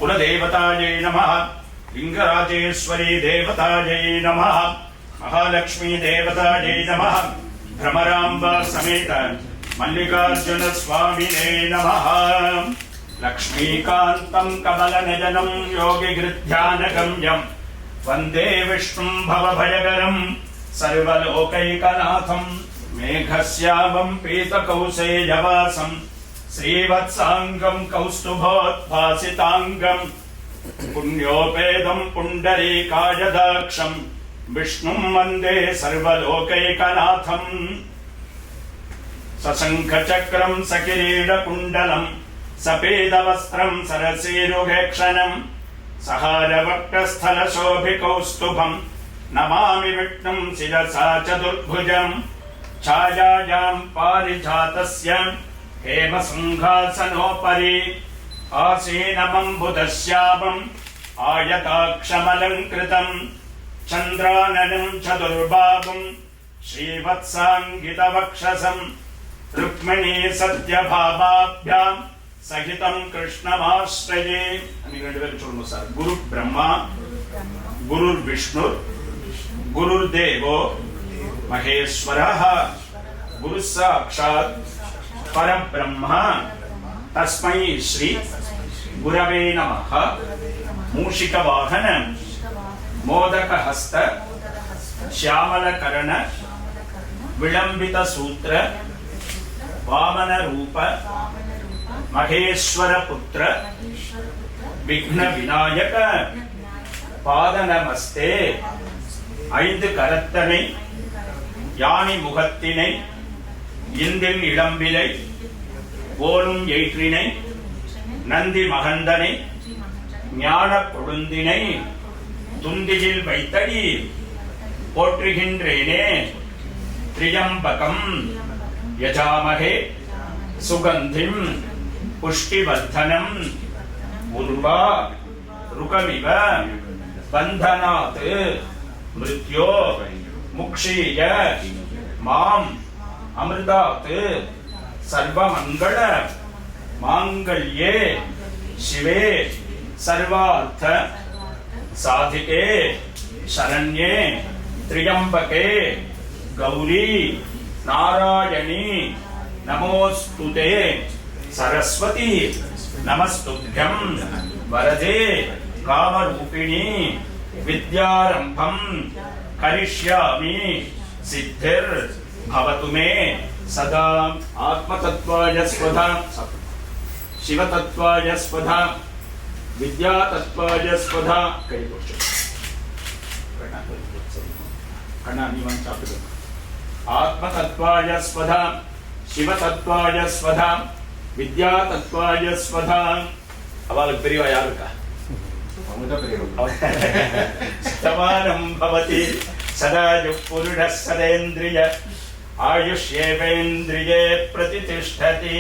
कुलदेवतायै नमः। लिंगराजेश्वरी देवतायै नमः। महालक्ष्मी देवतायै नमः। भ्रमराम्बा समेत मल्लिकार्जुन स्वामिने नमः। लक्ष्मीकान्तं कमलनयनं योगिगृध्यानगम्यं वन्दे विष्णुं भवभयकरं सर्वलोकैकनाथं मेघश्यामं पीतकौसेयवासं श्रीवत्सांगं कौस्तुभोद्भासितांगं पुण्योपेदं पुण्डरीकायदाक्षं विष्णुं वन्दे सर्वलोकैकनाथं सशङ्खचक्रं सकिरीटकुण्डलं सपेदवस्त्रं सरसीरुगेक्षणं सहारवक्षस्थलशोभिकौस्तुभं नमामि विष्णुं शिरसा चतुर्भुजं छायायां पारिजातस्य हेमसिंहासनोपरि आसीनमम्बुदश्यामम् आयताक्षमलङ्कृतं चन्द्राननं चतुर्बाहुं श्रीवत्साङ्गितवक्षसं रुक्मिणी सत्यभामाभ्यां सहितं कृष्णमाश्रये। गुरु ब्रह्मा गुरुर्विष्णु गुरुर्देवो महेश्वरः गुरु साक्षात् परब्रह्म तस्मै श्री गुरवे नमः। मूषिकवाहन मोदकहस्त श्यामलकर्ण विलंबितसूत्र वामनरूप महेश्वरपुत्र विघ्नविनायक पादनमस्ते। ஐந்து கரத்தனை யானி முகத்தினை இந்தில் இளம்பிலை ஓலும் எயிற்றினை நந்தி மகந்தனை ஞான கொழுந்தினை துந்தியில் வைத்தடி போற்றுகின்றேனே। திரியம்பகம் யஜாமஹே சுகந்திம் புஷ்டிவர்தனம் உர்வா ருகமிவ பந்தனாத் மிருத்யோ முக்ஷீய மாம் அமிர்தாத் சர்வமங்கள மாங்கல்யே சிவே சர்வார்த்த சாதிகே சரண்யே திரியம்பகே கௌரி நாராயணி நமோஸ்துதே சரஸ்வதி நமஸ்துभ्यं வரதே காமரூபிணி வித்யாரம்பம் கரிஷ்யாமி சித்திர் भवतु मे सदा। आत्मतत्त्वाय स्वधा शिवतत्त्वाय स्वधा विद्यातत्त्वाय स्वधा। कई आत्मतत्त्वाय स्वधा शिवतत्त्वाय स्वधा विद्यातत्त्वाय स्वधा। अवाल पेरिवा यार का समानं भवति सदा युक्पुरुषः सदेन्द्रिय आयुष्येवेन्द्रिये प्रतिष्ठति।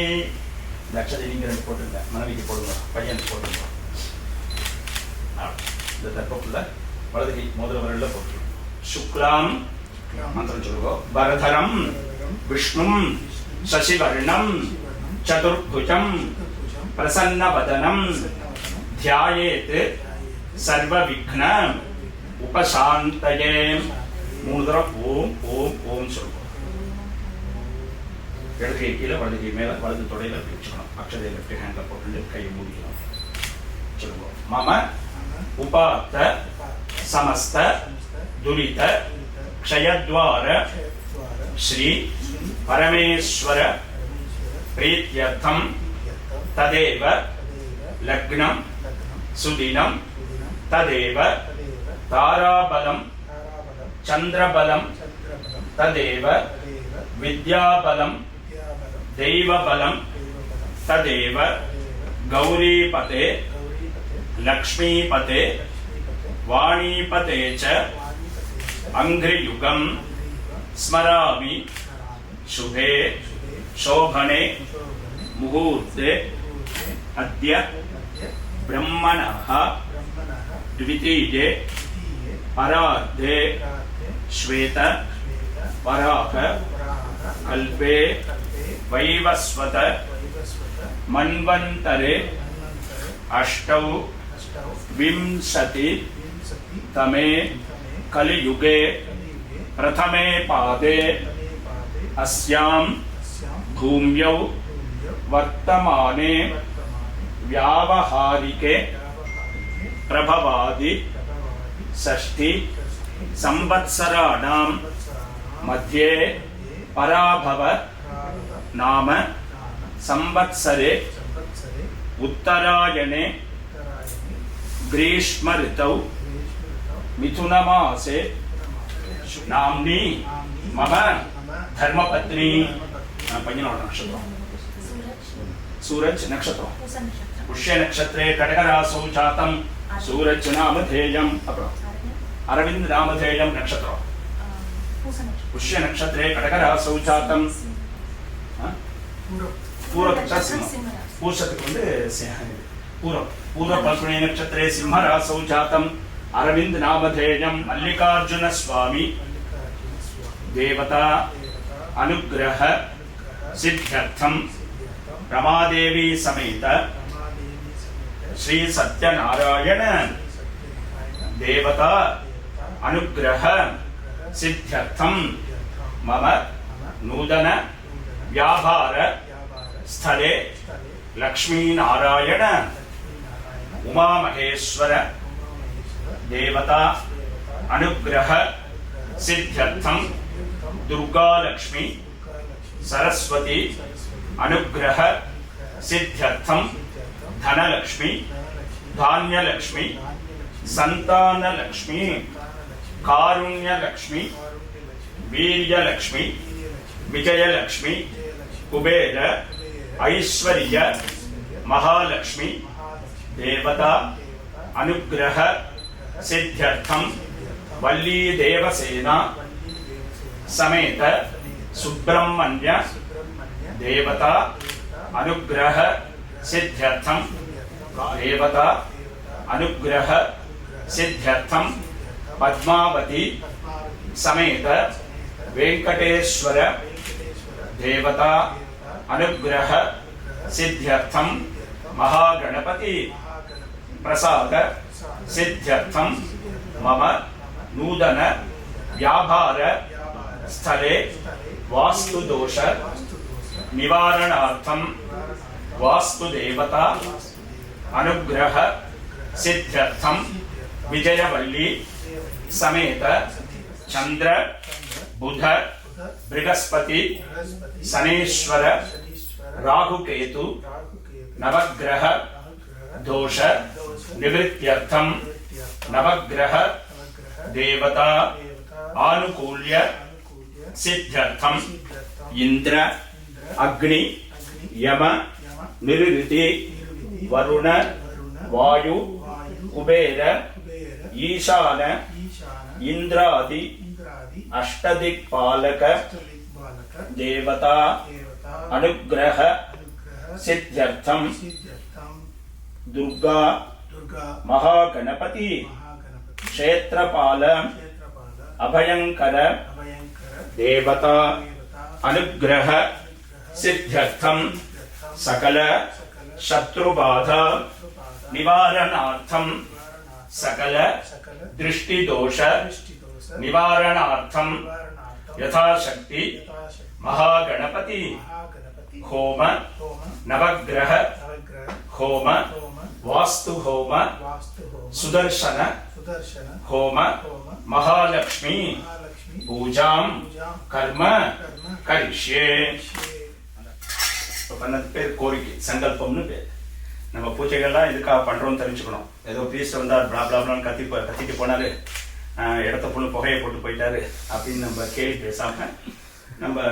लक्षத்தை நீங்க ரெண்டு போட்டுங்க, மனைவிக்கு போடுங்க, பையனுக்கு போடுங்க. இந்த தர்ப்பப்புல வலது கை மோதிர விரல்ல போட்டுருங்க. சுக்லாம் மந்திரம் சொல்லுங்க. வரதரம் விஷ்ணும் शशिवर्णं चतुर्भुजं प्रसन्नवदनं ध्यायेत् सर्वविघ्न उपशान्तये. 3 தடவை ஓம் ஓம் ஓம் சொல்லுவோம். இடது கை கீழே வலது கை மேல வலது தொடையில வச்சுக்கணும். அக்ஷதை லெஃப்ட் ஹேண்ட்ல போட்டு கையை மூடிக்கலாம். சொல்லுவோம். மம உபாத்த समस्त दुरित क्षयद्वार श्री परमेश्वर प्रीत्यर्थम तदेव लग्नं सुदिनं तदेव ताराबलं चंद्रबलं तदेव विद्याबलं दैवबलं तदेव गौरीपते लक्ष्मीपते वाणीपते च अंघ्रियुगं स्मरामि शुभे शोभने मुहूर्ते अद्य ब्रह्मणः द्वितीये परार्धे श्वेत वराह कल्पे वैवस्वत मन्वन्तरे अष्टौ विंशति तमे कलियुगे प्रथमे पादे अस्यां भूम्यौ वर्तमाने व्यावहारिके प्रभवादि षष्ठी संवत्सराणां मध्ये पराभव नाम संवत्सरे उत्तरायणे ग्रीष्म ऋतौ मिथुन मासे नाम्नी मम धर्मपत्नी पंजनोड नक्षत्र सूरज नक्षत्र पुष्य नक्षत्रे कटकरासौ जातं सूरज नामधेयं अरविंद नामधेयं नक्षत्र पुष्य नक्षत्रे कटकरासौ जातं पूर्व पल्गुनी नक्षत्रे सिंहरासौ जातं अरविंद नामधेयं मल्लिकार्जुन स्वामी देवता अनुग्रह सिद्ध्यर्थं रमादेवी समेत श्री सत्यनारायण देवता अनुग्रह सिद्ध्यर्थं मम नूतन व्यापार स्थले लक्ष्मी नारायण उमा महेश्वर देवता अनुग्रह सिद्ध्यर्थं दुर्गा लक्ष्मी सरस्वती अनुग्रह सिद्ध्यर्थं धनलक्ष्मी धान्यलक्ष्मी संतानलक्ष्मी कारुण्यलक्ष्मी वीर्यलक्ष्मी विजयलक्ष्मी कुबेर ऐश्वर्य महालक्ष्मी देवता अनुग्रह सिद्ध्यर्थं वल्ली देवसेना समेत सुब्रह्मण्य देवता अनुग्रह सिद्ध्यर्थं देवता अनुग्रह सिद्ध्यर्थं पद्मावती समेत वेंकटेश्वर देवता अनुग्रह सिद्ध्यर्थं महागणपति प्रसाद सिद्ध्यर्थं मम नूतन व्यापार स्थले वास्तु दोष निवारणार्थं वास्तुदेवता अनुग्रह सिद्ध्यर्थं विजयवल्ली समेत चंद्र बुध बृहस्पति शनेश्वर राहुकेतु नवग्रह दोष निवृत्त्यर्थं नवग्रह देवता आनुकूल्य सिद्ध्यर्थं इंद्र अग्नि यम निरुति वरुण वायु कुबेर ईशान इंद्रादि अष्टदिक्पालक देवता अनुग्रह सिद्ध्यर्थं दुर्गा महागणपति क्षेत्रपाल अभयंकर देवता अनुग्रह सिद्ध्यर्थम सकल शत्रुबाधा निवारणार्थम सकल दृष्टिदोष निवारणार्थम यथाशक्ति महागणपति होम नवग्रह होम वास्तु होम सुदर्शन होम महालक्ष्मी पूजाम कर्म करिष्ये பண்ணது பேர் கோரிக்கை சங்கல்பம்னு பேர். நம்ம பூஜைகள்லாம் எதுக்காக பண்றோம்னு தெரிஞ்சுக்கணும். ஏதோ ப்ரீஸ்ட் வந்தார் பிளாப்லாப்லான்னு கத்திட்டு போனாரு, இடத்த புண்ணு புகையை போட்டு போயிட்டாரு அப்படின்னு நம்ம கேள்வி பேசாம நம்ம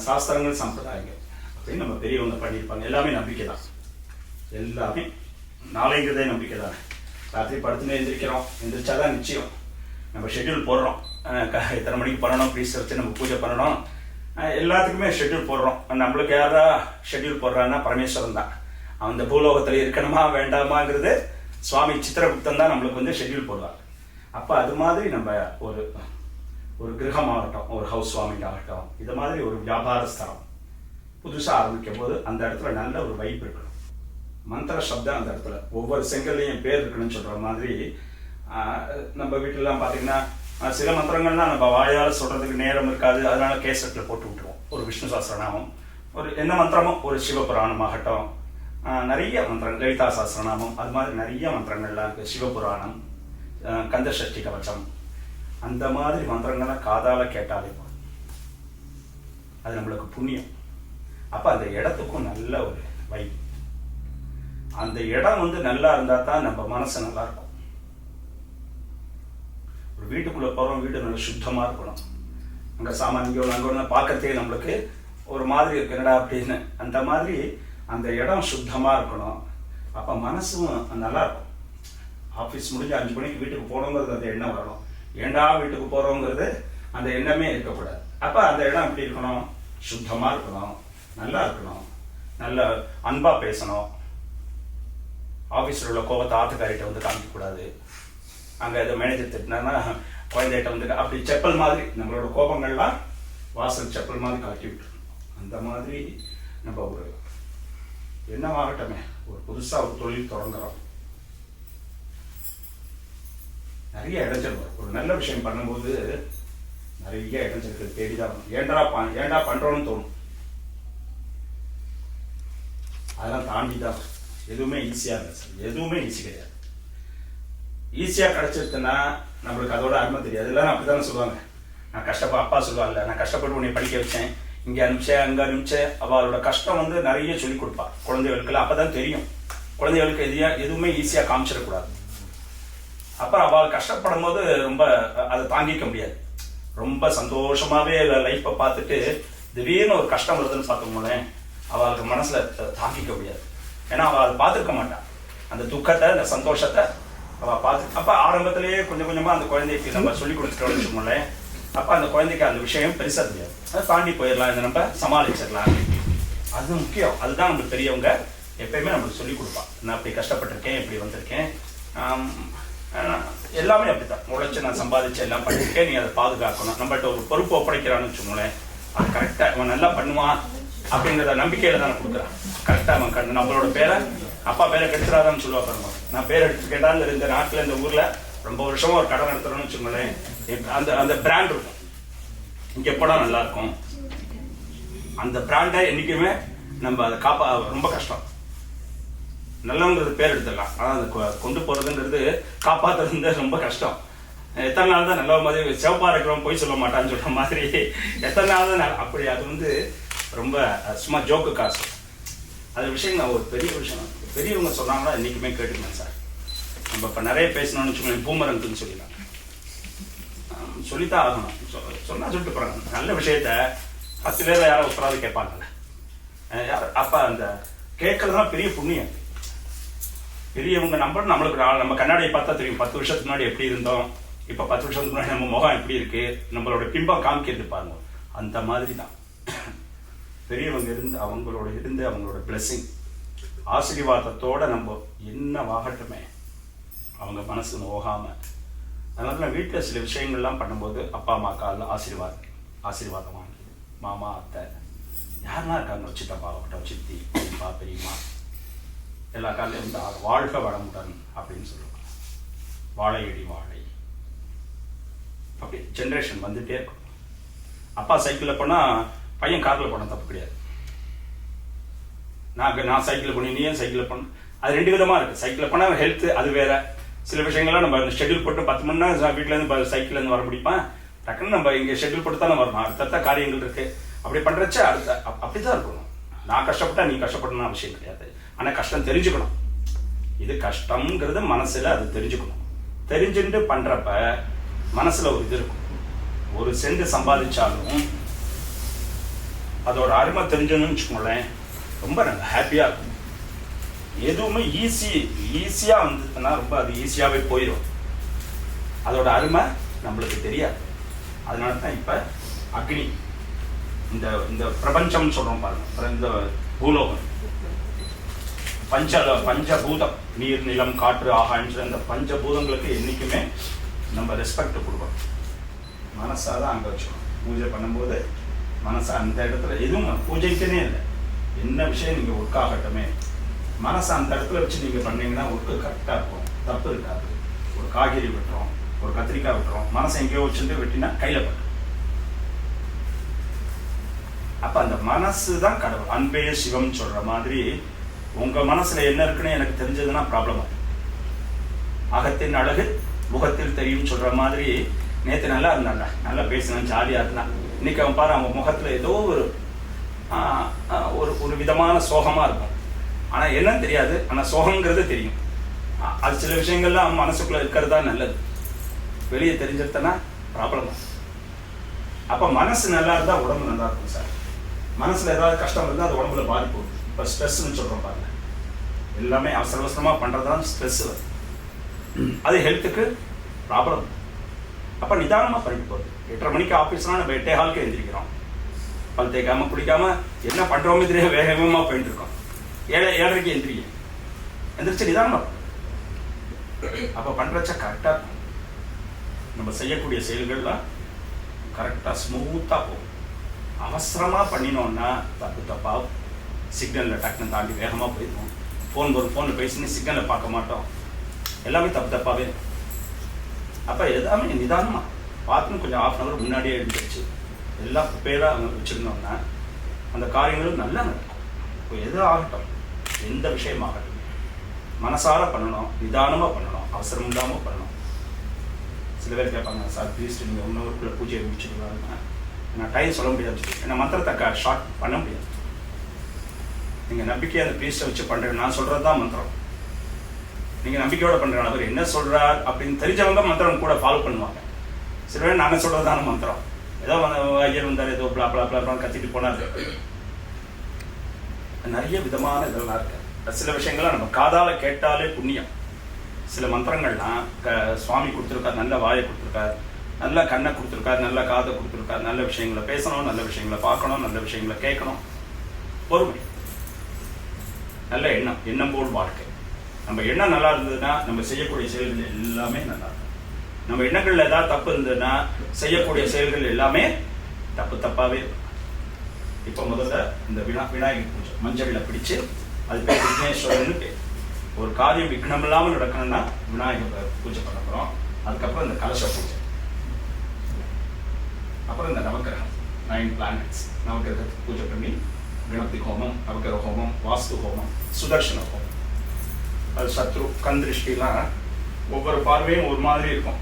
சாஸ்திரங்கள் சம்பிரதாயங்கள் அப்படின்னு நம்ம பெரியவங்க பண்ணியிருப்பாங்க. எல்லாமே நம்பிக்கை தான், எல்லாமே நாளைங்கிறதே நம்பிக்கை தான். ராத்திரி படுத்துன்னு எந்திரிக்கிறோம், எந்திரிச்சாதான் நிச்சயம் நம்ம ஷெட்யூல் போடுறோம். எத்தனை மணிக்கு பண்ணணும், ப்ரீஸ்ட் வச்சு நம்ம பூஜை பண்ணணும், எல்லாத்துக்குமே ஷெட்யூல் போடுறோம். நம்மளுக்கு யாரா ஷெட்யூல் போடுறான்னா பரமேஸ்வரன் தான். அந்த பூலோகத்தில் இருக்கணுமா வேண்டாமாங்கிறது சுவாமி சித்திரகுப்தன் தான் நம்மளுக்கு வந்து ஷெட்யூல் போடுவார். அப்போ அது மாதிரி நம்ம ஒரு கிரகமாகட்டும், ஒரு ஹவுஸ் வார்மிங் ஆகட்டும், இது மாதிரி ஒரு வியாபார ஸ்தலம் புதுசாக ஆரம்பிக்கும் போது அந்த இடத்துல நல்ல ஒரு வைப் இருக்கணும். மந்திர சப்தம் அந்த இடத்துல ஒவ்வொரு செங்கல்லையும் பேர் இருக்கணும்னு சொல்கிற மாதிரி. நம்ம வீட்டிலலாம் பார்த்தீங்கன்னா சில மந்திரங்கள்லாம் நம்ம வாயால் சொல்கிறதுக்கு நேரம் இருக்காது, அதனால கேசட்டில் போட்டு விட்டுருவோம். ஒரு விஷ்ணு சாஸ்திரநாமம், ஒரு என்ன மந்திரமோ, ஒரு சிவபுராணமாகட்டும், நிறைய மந்திரங்கள், லலிதா சாஸ்திரநாமம், அது மாதிரி நிறைய மந்திரங்கள்லாம் இருக்குது. சிவபுராணம், கந்தசஷ்டி கவச்சம், அந்த மாதிரி மந்திரங்கள்லாம் காதால கேட்டாலே போதும், அது நம்மளுக்கு புண்ணியம். அப்போ அந்த இடத்துக்கும் நல்ல ஒரு வைப். அந்த இடம் வந்து நல்லா இருந்தால் தான் நம்ம மனசு நல்லா இருக்கும். ஒரு வீட்டுக்குள்ளே போகிறோம், வீடு நல்லா சுத்தமாக இருக்கணும். அங்கே சாமான் இங்கே ஒன்று அங்கே ஒன்று பார்க்கறதே நம்மளுக்கு ஒரு மாதிரி இருக்கு, என்னடா அப்படின்னு. அந்த மாதிரி அந்த இடம் சுத்தமாக இருக்கணும். அப்போ மனசும் நல்லா இருக்கும். ஆஃபீஸ் முடிஞ்சு 5 மணிக்கு வீட்டுக்கு போகணுங்கிறது அந்த எண்ணம் வரணும். ஏண்டா வீட்டுக்கு போகிறோங்கிறது அந்த எண்ணமே இருக்கக்கூடாது. அப்போ அந்த இடம் எப்படி இருக்கணும், சுத்தமாக இருக்கணும், நல்லா இருக்கணும், நல்ல அன்பாக பேசணும். ஆஃபீஸில் உள்ள கோபத்தை ஆத்துக்காரிட்ட வந்து காமிக்கக்கூடாது. அங்கே ஏதோ மேனேஜர் திட்டினான்னா குழந்தைகிட்ட வந்து அப்படி செப்பல் மாதிரி நம்மளோட கோபங்கள்லாம் வாசல் செப்பல் மாதிரி காட்டி விட்டுருணும். அந்த மாதிரி நம்ம ஒரு என்னவாகட்டமே, ஒரு புதுசாக ஒரு தொழில் தொடங்குறோம், நிறைய இடைஞ்சல் வரும். ஒரு நல்ல விஷயம் பண்ணும்போது நிறைய இடைஞ்சல்கள் தேடிதான் வரும். ஏண்டா பண்ணுறோன்னு தோணும். அதெல்லாம் தாண்டி தான் எதுவுமே ஈஸியாக இல்லை சார், எதுவுமே ஈஸி கிடையாது. ஈஸியாக கிடச்சிருச்சுன்னா நம்மளுக்கு அதோட அருமை தெரியாது. எல்லாரும் அப்படி தானே சொல்லுவாங்க. அப்பா சொல்லுவாங்கல்ல, நான் கஷ்டப்பட்டு உன்னை படிக்க வச்சேன், இங்கே அனுப்பிச்சேன் அங்கே அனுப்பிச்சேன். அவளோட கஷ்டம் வந்து நிறைய சொல்லிக் கொடுப்பா குழந்தைகளுக்குலாம். அப்போ தான் தெரியும் குழந்தைகளுக்கு எதுவுமே ஈஸியாக காமிச்சிடக்கூடாது. அப்புறம் அவள் கஷ்டப்படும் போது ரொம்ப அதை தாங்கிக்க முடியாது. ரொம்ப சந்தோஷமாகவே லைஃப்பை பார்த்துட்டு திடீர்னு ஒரு கஷ்டம் வருதுன்னு பார்த்தோம்னேன் அவளுக்கு மனசில் தாங்கிக்க முடியாது. ஏன்னா அவள் அதை பார்த்துருக்க மாட்டான், அந்த துக்கத்தை, அந்த சந்தோஷத்தை அவள் பார்த்து. அப்போ ஆரம்பத்திலேயே கொஞ்சம் கொஞ்சமாக அந்த குழந்தைக்கு நம்ம சொல்லிக் கொடுத்துட்டோம்னு வச்சுக்கோங்களேன். அப்போ அந்த குழந்தைக்கு அந்த விஷயம் பெருசாக தெரியாது, அதை தாண்டி போயிடலாம், இதை நம்ம சமாளிச்சிடலாம். அது முக்கியம். அதுதான் நம்ம பெரியவங்க எப்பயுமே நம்மளுக்கு சொல்லிக் கொடுப்பான். நான் அப்படி கஷ்டப்பட்டிருக்கேன், இப்படி வந்திருக்கேன், எல்லாமே அப்படித்தான். உழைச்சி நான் சம்பாதிச்சு எல்லாம் பண்ணியிருக்கேன், நீ அதை பாதுகாக்கணும். நம்மள்ட்ட ஒரு பொறுப்பு ஒப்படைக்கிறான்னு வச்சுக்கோங்களேன், அது கரெக்டாக அவன் நல்லா பண்ணுவான் அப்படிங்கிறத நம்பிக்கையில தான் கொடுக்குறான். கரெக்டாக அவன் நம்மளோட பேரை, அப்பா பேரை கெடுத்துறாதான்னு சொல்லுவா பாருங்க. நான் பேர் எடுத்து கேட்டால் இந்த நாட்டில் இந்த ஊரில் ரொம்ப வருஷமா ஒரு கடை நடத்துறோம்னு வச்சுக்கோங்களேன், அந்த பிராண்ட் இருக்கும், இங்கே எப்படா நல்லா இருக்கும். அந்த பிராண்டை என்றைக்குமே நம்ம அதை ரொம்ப கஷ்டம். நல்லவங்கிறது பேர் எடுத்துடலாம், ஆனால் அதை கொண்டு போகிறதுங்கிறது காப்பாற்றுறது ரொம்ப கஷ்டம். எத்தனை நாள் தான் நல்ல மாதிரி சிவப்பாக இருக்கிறவங்க போய் சொல்ல மாட்டான்னு சொல்கிற மாதிரி எத்தனை நாள் தான் அப்படி. அது வந்து ரொம்ப சும்மா ஜோக்கு காசு. அது விஷயம் நான் ஒரு பெரிய விஷயம் பெரியவங்க சொன்னாங்கன்னா என்றைக்குமே கேட்டுக்கணும் சார். நம்ம இப்போ நிறைய பேசணும்னு வச்சுக்கோங்க, பூமரங்குன்னு சொல்லிடலாம், சொல்லித்தான் ஆகணும். சொன்னால் சொல்லிட்டு போகிறாங்க. நல்ல விஷயத்த 10 பேர் யாரும் உத்தராது கேட்பாங்கல்ல, அப்போ அந்த கேட்கறதுலாம் பெரிய புண்ணியம். பெரியவங்க நம்மளுக்கு நம்ம கண்ணாடியை பார்த்தா தெரியும் 10 வருஷத்துக்கு முன்னாடி எப்படி இருந்தோம், இப்போ 10 வருஷத்துக்கு முன்னாடி நம்ம முகம் எப்படி இருக்கு, நம்மளோட பிம்பம் காமிக்கிறது பாருங்க. அந்த மாதிரி தான் பெரியவங்க இருந்து அவங்களோட பிளெஸிங் ஆசீர்வாதத்தோட நம்ம என்ன வாகட்டுமே அவங்க மனசு நோகாம. அதனால நான் வீட்டில் சில விஷயங்கள்லாம் பண்ணும்போது அப்பா அம்மா காலில் ஆசீர்வாதம் வாங்கி, மாமா அத்தை யாரெல்லாம் இருக்காங்க, சித்தப்பாகட்டும், சித்தி, பெரியப்பா, பெரியம்மா, எல்லா காலையும் வந்து வாழ்க வளமுடன் அப்படின்னு சொல்லுவாங்க. வாழையடி வாழை அப்படி ஜென்ரேஷன் வந்துட்டே இருக்கும். அப்பா சைக்கிளில் போனால் பையன் காரில் போனால் தப்பு கிடையாது. நான் சைக்கிளில் போனேன், நீ ஏன் சைக்கிளில் போன, அது ரெண்டு விதமாக இருக்குது. சைக்கிளில் போனால் ஹெல்த்து அது வேற. சில விஷயங்கள்லாம் நம்ம ஷெட்யூல் போட்டு 10 மணி நேரம் வீட்டிலேருந்து சைக்கிள்லேருந்து வர முடியுமா, டக்குன்னு நம்ம இங்கே ஷெட்யூல் போட்டு தானே வரணும். அடுத்த காரியங்கள் இருக்குது. அப்படி பண்ணுறச்ச அப்படி தான் இருக்கணும். நான் கஷ்டப்பட்டா நீ கஷ்டப்படணும் அவசியம் கிடையாது. ஆனால் கஷ்டம் தெரிஞ்சுக்கணும். இது கஷ்டம்ங்கிறது மனசில் அது தெரிஞ்சுக்கணும். தெரிஞ்சுட்டு பண்ணுறப்ப மனசில் ஒரு இது இருக்கும். ஒரு சென்ட் சம்பாதிச்சாலும் அதோட அருமை தெரிஞ்சணும்னு வச்சுக்கோங்களேன், ரொம்ப நல்லா ஹாப்பியாக இருக்கும். எதுவுமே ஈஸியாக வந்ததுன்னா ரொம்ப அது ஈஸியாகவே போயிடும். அதோட அருமை நம்மளுக்கு தெரியாது. அதனால தான் இப்போ அக்னி, இந்த பிரபஞ்சம்னு சொல்கிறோம் பாருங்க, இந்த பூலோகம், பஞ்சபூதம், நீர், நிலம், காற்று, ஆகாயம், இந்த பஞ்சபூதங்களுக்கு என்றைக்குமே நம்ம ரெஸ்பெக்ட் கொடுக்கணும். மனசாக தான் அங்கே வச்சுக்கணும். பூஜை பண்ணும்போது மனசை அந்த இடத்துல, எதுவும் பூஜைக்குன்னே இல்லை, என்ன விஷயம் நீங்கள் ஒர்க் ஆகட்டுமே, மனசை அந்த இடத்துல வச்சு நீங்கள் பண்ணீங்கன்னா ஒர்க்கு கரெக்டாக இருக்கும், தப்பு இருக்காது. ஒரு காய்கறி வெட்டுறோம், ஒரு கத்திரிக்காய் வெட்டுறோம், மனசை எங்கேயோ வச்சுட்டு வெட்டினா கையில் பட்டு. அப்போ அந்த மனசு தான் கடவுள். அன்பே சிவம் சொல்கிற மாதிரி உங்கள் மனசில் என்ன இருக்குன்னு எனக்கு தெரிஞ்சதுன்னா ப்ராப்ளம் ஆகும். அகத்தின் அழகு முகத்தில் தெரியும் சொல்கிற மாதிரி நேற்று நல்லா இருந்தாங்க, நல்லா பேசினான், ஜாலியாக இருந்தான். இன்னைக்கு அவன் பாரு, அவன் முகத்தில் ஏதோ ஒரு விதமான சோகமாக இருக்கும். ஆனால் என்னன்னு தெரியாது, ஆனால் சோகங்கிறது தெரியும். அது சில விஷயங்கள்லாம் மனசுக்குள்ளே இருக்கிறது தான் நல்லது. வெளியே தெரிஞ்சிருத்தனா ப்ராப்ளம். அப்போ மனசு நல்லா இருந்தால் உடம்பு நல்லா இருக்கும் சார். மனசில் ஏதாவது கஷ்டம் இருந்தால் அது உடம்புல பாதிப்பு. இப்போ ஸ்ட்ரெஸ்ன்னு சொல்கிறோம் பாருங்க, எல்லாமே அவசர அவசரமாக பண்ணுறது தான் ஸ்ட்ரெஸ் வருது. அது ஹெல்த்துக்கு ப்ராப்ளம். அப்போ நிதானமாக பண்ணிட்டு போகுது. 8:30 மணிக்கு ஆஃபீஸ்னால் நம்ம 8:15 எழுந்திரிக்கிறோம். பல் தேய்க்காமல் குடிக்காமல் என்ன பண்ணுறோமே தெரியாது, வேகமாக போயிட்டு இருக்கோம். 7:30 எந்திரிச்சு நிதானமாக. அப்போ பண்ணுறச்சா கரெக்டாக இருக்கும். நம்ம செய்யக்கூடிய செயல்கள்லாம் கரெக்டாக ஸ்மூத்தாக போகும். அவசரமாக பண்ணினோன்னா தப்பாக சிக்னலில் டக்குன்னு தாண்டி வேகமாக போயிடுவோம். ஃபோனில் பேசினு சிக்னலில் பார்க்க மாட்டோம். எல்லாமே தப்பாகவே இருக்கும். அப்போ எல்லாமே நிதானமாக பார்த்துன்னு கொஞ்சம் 1/2 hour முன்னாடியே எழுந்திரிச்சு எல்லாம் ப்ரிப்பேராக வச்சுருந்தோம்னா அந்த காரியங்களும் நல்லா நடக்கும். இப்போ எது ஆகட்டும், எந்த விஷயமாகட்டும் மனசார பண்ணணும், நிதானமாக பண்ணணும், அவசரம் இல்லாமல் பண்ணணும். சில பேர் கேட்பாங்க, சார் ப்ளீஸ் நீங்கள் 1 hour பூஜையை முடிச்சுடுவாங்க. நான் டைம் சொல்ல முடியாது, ஏன்னா மந்திரத்தை ஷார்ட் பண்ண முடியாது. நீங்கள் நம்பிக்கையை அந்த ப்ளீஸை வச்சு பண்ணுறேன், நான் சொல்கிறது தான் மந்திரம். நீங்கள் நம்பிக்கையோட பண்ணுற அவர் என்ன சொல்கிறார் அப்படின்னு தெரிஞ்சவங்க மந்திரம் கூட ஃபாலோ பண்ணுவாங்க. சில பேர் நாங்கள் சொல்கிறது தானே மந்திரம். ஏதோ ஐயர் வந்தார், ஏதோ பிளா கத்திட்டு போனார். நிறைய விதமான இதெல்லாம் இருக்கு. சில விஷயங்கள்லாம் நம்ம காதால் கேட்டாலே புண்ணியம். சில மந்திரங்கள்லாம் சுவாமி கொடுத்துருக்கார், நல்ல வாயை கொடுத்துருக்கார், நல்ல கண்ணை கொடுத்துருக்கார், நல்ல காதை கொடுத்துருக்கார். நல்ல விஷயங்களை பேசணும், நல்ல விஷயங்களை பார்க்கணும், நல்ல விஷயங்களை கேட்கணும். பொறுமை, நல்ல எண்ணம் போல் வாழ்க்கை. நம்ம எண்ணம் நல்லா இருந்ததுன்னா நம்ம செய்யக்கூடிய செயல்கள் எல்லாமே நல்லா இருக்கும். நம்ம எண்ணங்கள்ல ஏதாவது தப்பு இருந்ததுன்னா செய்யக்கூடிய செயல்கள் எல்லாமே தப்பாகவே இருக்கும். இப்போ முதல்ல இந்த விநாயகர் பூஜை மஞ்சளில் பிடிச்சு, அது பேர் விக்னேஸ்வரன்னு பேர். ஒரு காரியம் விக்னம் இல்லாமல் நடக்கணும்னா விநாயகர் பூஜை பண்ண போகிறோம். அதுக்கப்புறம் இந்த கலச பூஜை, அப்புறம் இந்த நவக்கிரகம் 9 planets நவக்கிரகத்துக்கு பூஜை பண்ணி கணபதி ஹோமம், நவக்கிரக ஹோமம், வாஸ்து ஹோமம், சுதர்ஷன ஹோமம். அது சத்ரு கண் திருஷ்டிலாம் ஒவ்வொரு பார்வையும் ஒரு மாதிரி இருக்கும்.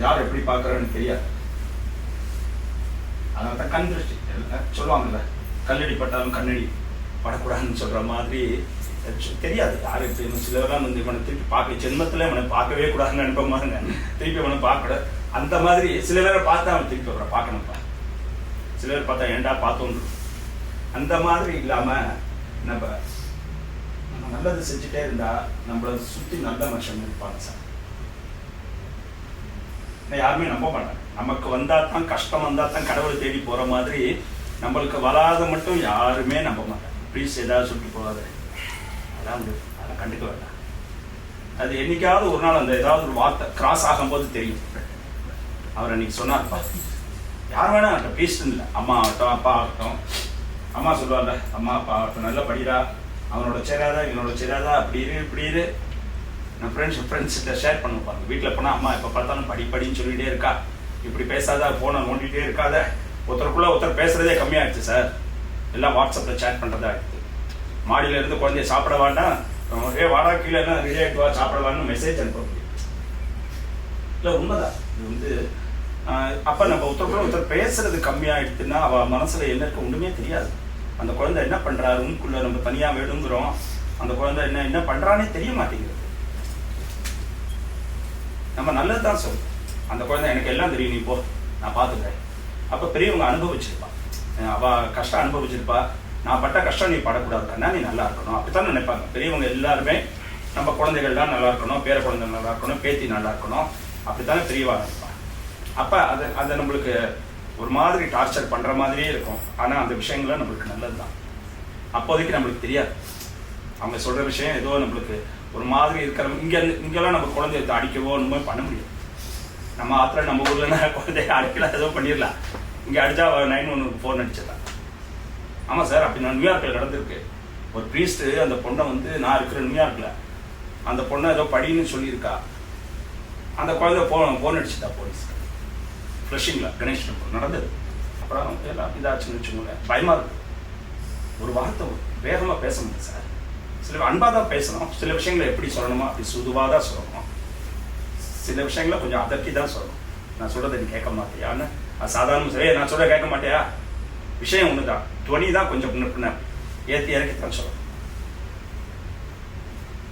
யார் எப்படி பார்க்குறன்னு தெரியாது. அதனால தான் கண் திருஷ்டி சொல்லுவாங்கல்ல, கல்லடி பட்டாலும் கண்ணடி படக்கூடாதுன்னு சொல்கிற மாதிரி தெரியாது யார் எப்படி. சிலரெல்லாம் வந்து இவனை திருப்பி பார்க்க ஜென்மத்தில் இவனை பார்க்கவே கூடாதுன்னு நினைப்பாங்க, திருப்பி இவனை பார்க்கக்கூடாது. அந்த மாதிரி சில பேரை பார்த்தா அவன் திருப்பி அவரை பார்க்கணும்ப்பா. சில பேர் பார்த்தா ஏண்டா பார்த்தோன்னு. அந்த மாதிரி இல்லாமல் நம்ம நல்லது செஞ்சுட்டே இருந்தா நம்மளை சுற்றி நல்ல மனுஷன் இருப்பாங்க சார். யாருமே நம்ப மாட்டாங்க. நமக்கு வந்தால் தான், கஷ்டம் வந்தால் தான் கடவுளை தேடி போகிற மாதிரி நம்மளுக்கு வராத மட்டும் யாருமே நம்ப மாட்டாங்க. ப்ளீஸ் ஏதாவது சொல்லிட்டு போகாது, அதான் அதெல்லாம் கண்டுக்க வேண்டாம். அது என்னைக்காவது ஒரு நாள் அந்த ஏதாவது ஒரு வார்த்தை கிராஸ் ஆகும்போது தெரியும். அவர் அன்னைக்கு சொன்னார்ப்பா, யார் வேணா ப்ரீஸ்ட்னு இல்லை, அம்மா ஆகட்டும் அப்பா ஆகட்டும். அம்மா சொல்லுவாங்க, அம்மா அப்பா ஆகட்டும் நல்லா படிடா, அவனோட சேராதா இவனோட சேராதா, அப்படி இரு இப்படி இரு. நான் ஃப்ரெண்ட்ஸ்கிட்ட ஷேர் பண்ணுவாங்க. வீட்டில் போனால் அம்மா எப்போ பார்த்தாலும் படின்னு சொல்லிகிட்டே இருக்கா, இப்படி பேசாத, ஃபோனை நோண்டிகிட்டே இருக்காத. ஒருத்தருக்குள்ளே ஒருத்தர் பேசுகிறதே கம்மியாகிடுச்சு சார், எல்லாம் வாட்ஸ்அப்பில் சேட் பண்ணுறதா ஆகிடுது. மாடியில் இருந்து குழந்தைய சாப்பிட வேண்டாம், வாடா கீழே என்ன ரெடி ஆகிட்டு வா சாப்பிடவான்னு மெசேஜ் அனுப்ப முடியும். இல்லை உண்மைதான் இது அப்போ நம்ம ஒருத்தர் பேசுறது கம்மியாகிடுதுன்னா அவள் மனசில் என்ன இருக்கு ஒன்றுமே தெரியாது. அந்த குழந்தை என்ன பண்ணுறா, ரூம்குள்ளே நம்ம தனியாக வேணுங்கிறோம், அந்த குழந்தை என்ன பண்ணுறானே தெரிய மாட்டேங்குது. நம்ம நல்லது தான் சொல்லுவோம், அந்த குழந்தை எனக்கு எல்லாம் தெரியும் நீ போ நான் பார்த்துக்கிறேன். அப்போ பெரியவங்க அனுபவிச்சிருப்பா, அவள் கஷ்டம் அனுபவிச்சிருப்பா, நான் பட்ட கஷ்டம் நீ படக்கூடாது கண்ணா, நீ நல்லா இருக்கணும், அப்படித்தான் நினைப்பாங்க பெரியவங்க எல்லாருமே. நம்ம குழந்தைகள்லாம் நல்லா இருக்கணும், பேர குழந்தைகள் நல்லா இருக்கணும், பேத்தி நல்லா இருக்கணும், அப்படித்தானே பெரியவா நினைப்பாங்க. அப்போ அதை நம்மளுக்கு ஒரு மாதிரி டார்ச்சர் பண்ணுற மாதிரியே இருக்கும். ஆனால் அந்த விஷயங்கள்லாம் நம்மளுக்கு நல்லது தான், அப்போதைக்கு நம்மளுக்கு தெரியாது. அவங்க சொல்கிற விஷயம் ஏதோ நம்மளுக்கு ஒரு மாதிரி இருக்கிற இங்கெல்லாம் நம்ம குழந்தைய அடிக்கவோ ஒன்றுமே பண்ண முடியாது. நம்ம ஆத்திர நம்ம ஊர்லன்னா குழந்தைய அடிக்கலாம் ஏதோ பண்ணிடலாம், இங்கே அடித்தா 911 ஃபோன் அடிச்சிடலாம். ஆமாம் சார், அப்படி நான் நியூயார்க்கில் நடந்திருக்கு. ஒரு ப்ரீஸ்ட்டு அந்த பொண்ணை நான் இருக்கிற நியூயார்க்கில் அந்த பொண்ணை ஏதோ படின்னு சொல்லியிருக்கா, அந்த குழந்தை ஃபோன் அடிச்சுட்டா போலீஸ் ஃப்ளஷிங்கில் கணேஷ் டெம்பிள் நடந்தது. அப்புறம் எல்லாம் இதாச்சுன்னு வச்சுக்கோங்களேன், பயமாக இருக்குது. ஒரு வார்த்தை வேகமாக பேச முடியும் சார், சில அன்பாக தான் பேசணும், சில விஷயங்களை எப்படி சொல்லணுமோ அப்படி சுதுவாக தான் சொல்லணும், சில விஷயங்களை கொஞ்சம் அதட்டி தான் சொல்லணும். நான் சொல்கிறத நீ கேட்க மாட்டியான்னு அது சாதாரண சரி, நான் சொல்ல கேட்க மாட்டியா, விஷயம் ஒன்று தான், துவனி தான் கொஞ்சம் பின்ன ஏற்றி இறக்கி தான் சொல்லணும்.